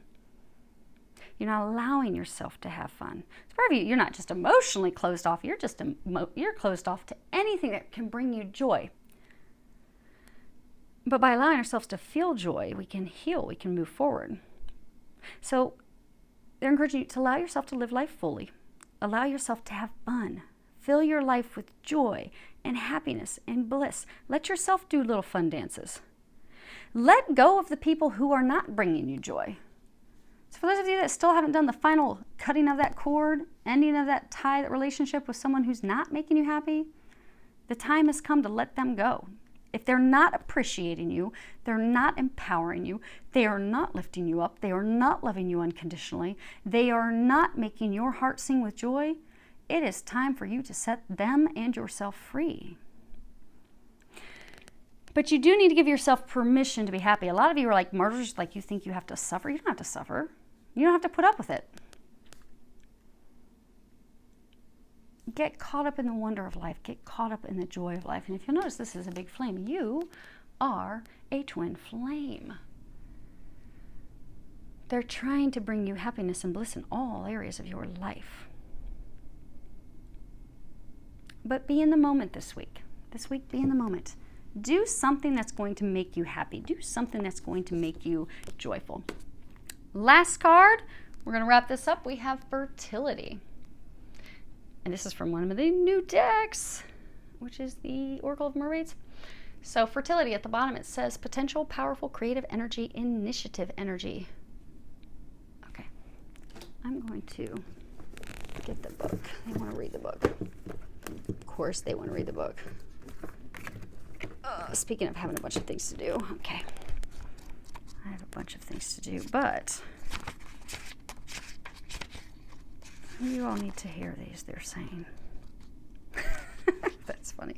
S1: You're not allowing yourself to have fun. So for you, you're not just emotionally closed off. You're closed off to anything that can bring you joy. But by allowing ourselves to feel joy, we can heal. We can move forward. So they're encouraging you to allow yourself to live life fully. Allow yourself to have fun. Fill your life with joy and happiness and bliss. Let yourself do little fun dances. Let go of the people who are not bringing you joy. So for those of you that still haven't done the final cutting of that cord, ending of that tie, that relationship with someone who's not making you happy, the time has come to let them go. If they're not appreciating you, they're not empowering you, they are not lifting you up, they are not loving you unconditionally, they are not making your heart sing with joy, it is time for you to set them and yourself free. But you do need to give yourself permission to be happy. A lot of you are like martyrs, like you think you have to suffer. You don't have to suffer. You don't have to put up with it. Get caught up in the wonder of life. Get caught up in the joy of life. And if you'll notice, this is a big flame. You are a twin flame. They're trying to bring you happiness and bliss in all areas of your life. But be in the moment this week. This week, be in the moment. Do something that's going to make you happy. Do something that's going to make you joyful. Last card, we're going to wrap this up. We have fertility. And this is from one of the new decks, which is the Oracle of Mermaids. So fertility, at the bottom it says potential, powerful, creative energy, initiative energy. Okay, I'm going to get the book. They want to read the book. Of course they want to read the book. Speaking of having a bunch of things to do, okay. I have a bunch of things to do, but you all need to hear these, they're saying. That's funny.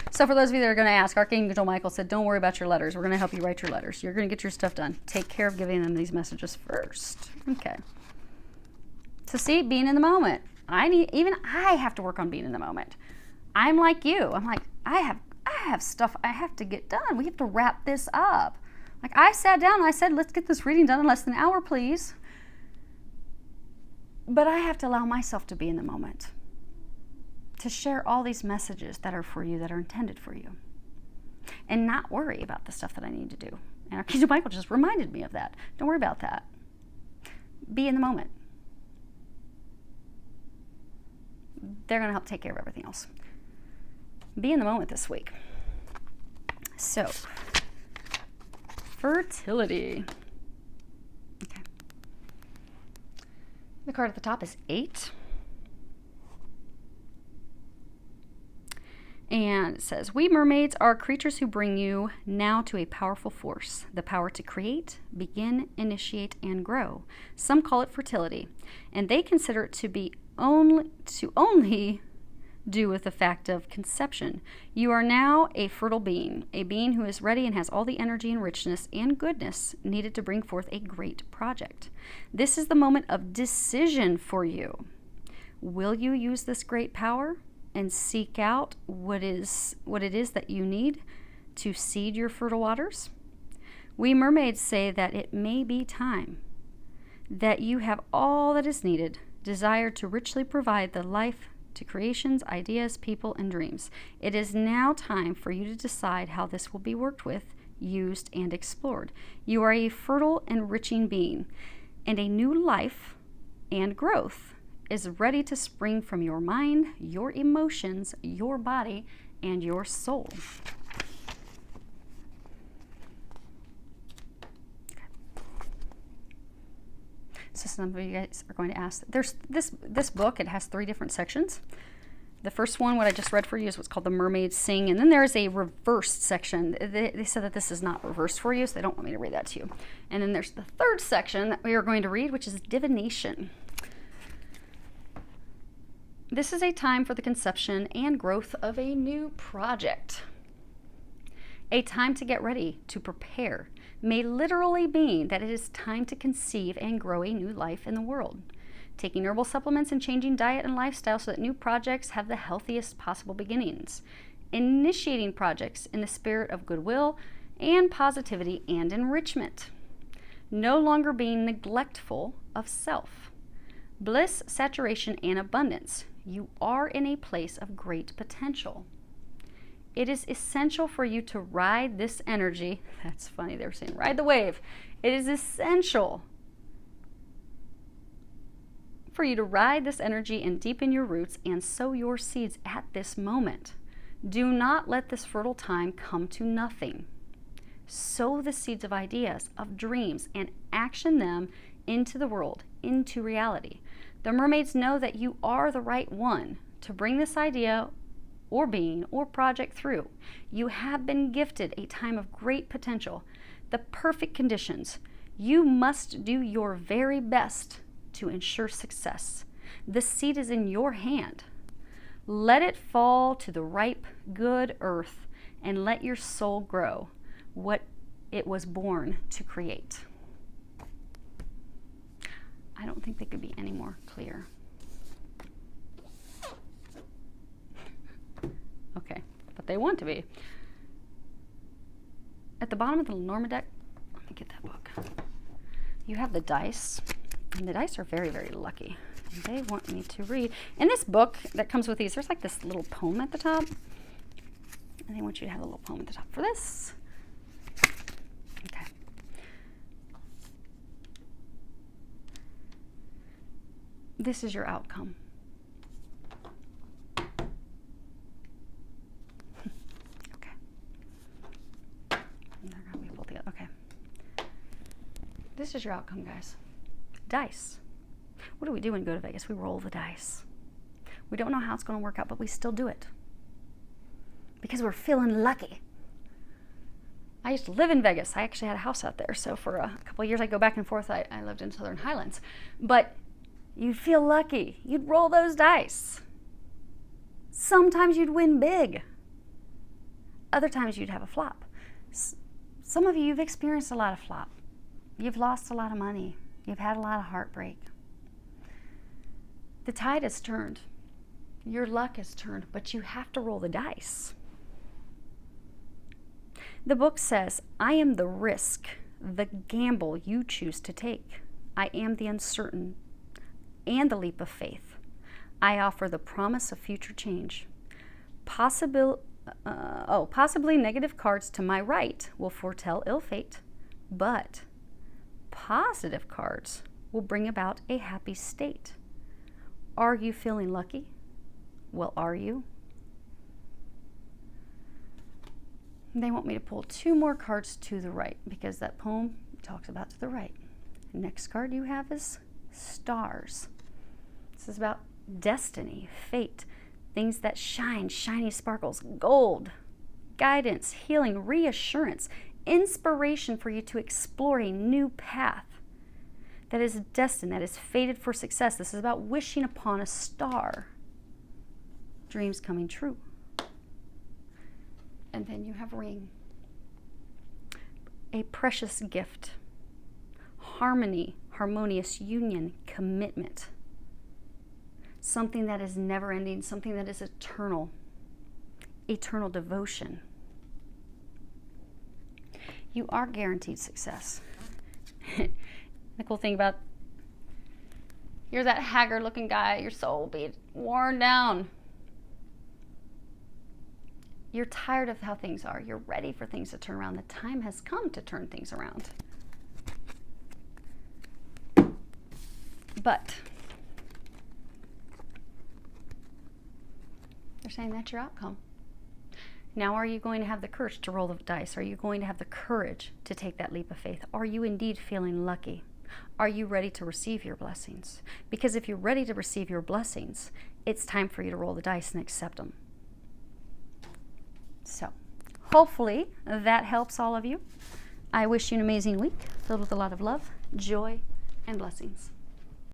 S1: So for those of you that are going to ask, Archangel Michael said, don't worry about your letters. We're going to help you write your letters. You're going to get your stuff done. Take care of giving them these messages first. Okay. So see, being in the moment. Even I have to work on being in the moment. I'm like you. I'm like, I have stuff I have to get done. We have to wrap this up. Like I sat down and I said, let's get this reading done in less than an hour, please. But I have to allow myself to be in the moment, to share all these messages that are for you, that are intended for you, and not worry about the stuff that I need to do. And Archangel Michael just reminded me of that. Don't worry about that. Be in the moment. They're going to help take care of everything else. Be in the moment this week. So, fertility. Okay. The card at the top is 8. And it says, we mermaids are creatures who bring you now to a powerful force, the power to create, begin, initiate, and grow. Some call it fertility, and they consider it to be only do with the fact of conception. You are now a fertile being, a being who is ready and has all the energy and richness and goodness needed to bring forth a great project. This is the moment of decision for you. Will you use this great power and seek out what it is that you need to seed your fertile waters? We mermaids say that it may be time, that you have all that is needed, desire to richly provide the life to creations, ideas, people, and dreams. It is now time for you to decide how this will be worked with, used, and explored. You are a fertile, enriching being, and a new life and growth is ready to spring from your mind, your emotions, your body, and your soul. So some of you guys are going to ask. There's this book. It has 3 different sections. The first one, what I just read for you, is what's called The Mermaids Sing. And then there's a reversed section. They said that this is not reversed for you, so they don't want me to read that to you. And then there's the 3rd section that we are going to read, which is Divination. This is a time for the conception and growth of a new project. A time to get ready, to prepare, may literally mean that it is time to conceive and grow a new life in the world. Taking herbal supplements and changing diet and lifestyle so that new projects have the healthiest possible beginnings. Initiating projects in the spirit of goodwill and positivity and enrichment. No longer being neglectful of self. Bliss, saturation, and abundance. You are in a place of great potential. It is essential for you to ride this energy. That's funny, they were saying ride the wave. It is essential for you to ride this energy and deepen your roots and sow your seeds at this moment. Do not let this fertile time come to nothing. Sow the seeds of ideas, of dreams, and action them into the world, into reality. The mermaids know that you are the right one to bring this idea or being or project through. You have been gifted a time of great potential, the perfect conditions. You must do your very best to ensure success. The seed is in your hand. Let it fall to the ripe, good earth and let your soul grow what it was born to create. I don't think they could be any more clear. Okay, but they want to be. At the bottom of the Lenormand deck, let me get that book. You have the dice. And the dice are very, very lucky. And they want me to read. In this book that comes with these, there's like this little poem at the top. And they want you to have a little poem at the top for this. Okay. This is your outcome. Okay. And they're going to be pulled together. Okay. This is your outcome, guys. Dice. What do we do when we go to Vegas? We roll the dice. We don't know how it's going to work out, but we still do it because we're feeling lucky. I used to live in Vegas. I actually had a house out there, so for a couple of years I go back and forth. I lived in Southern Highlands. But you'd feel lucky. You'd roll those dice. Sometimes you'd win big. Other times you'd have a flop. Some of you, you've experienced a lot of flop. You've lost a lot of money. You've had a lot of heartbreak. The tide has turned. Your luck has turned, but you have to roll the dice. The book says, I am the risk, the gamble you choose to take. I am the uncertain and the leap of faith. I offer the promise of future change. Possibly negative cards to my right will foretell ill fate, but positive cards will bring about a happy state. Are you feeling lucky? Well, are you? They want me to pull 2 more cards to the right because that poem talks about to the right. Next card you have is stars. This is about destiny, fate, things that shine, shiny sparkles, gold, guidance, healing, reassurance, inspiration for you to explore a new path that is destined, that is fated for success. This is about wishing upon a star. Dreams coming true. And then you have ring. A precious gift. Harmony, harmonious union, commitment. Something that is never ending, something that is eternal. Eternal devotion. You are guaranteed success. The cool thing about, you're that haggard looking guy, your soul will be worn down. You're tired of how things are. You're ready for things to turn around. The time has come to turn things around. But they're saying that's your outcome. Now, are you going to have the courage to roll the dice? Are you going to have the courage to take that leap of faith? Are you indeed feeling lucky? Are you ready to receive your blessings? Because if you're ready to receive your blessings, it's time for you to roll the dice and accept them. So, hopefully that helps all of you. I wish you an amazing week filled with a lot of love, joy, and blessings.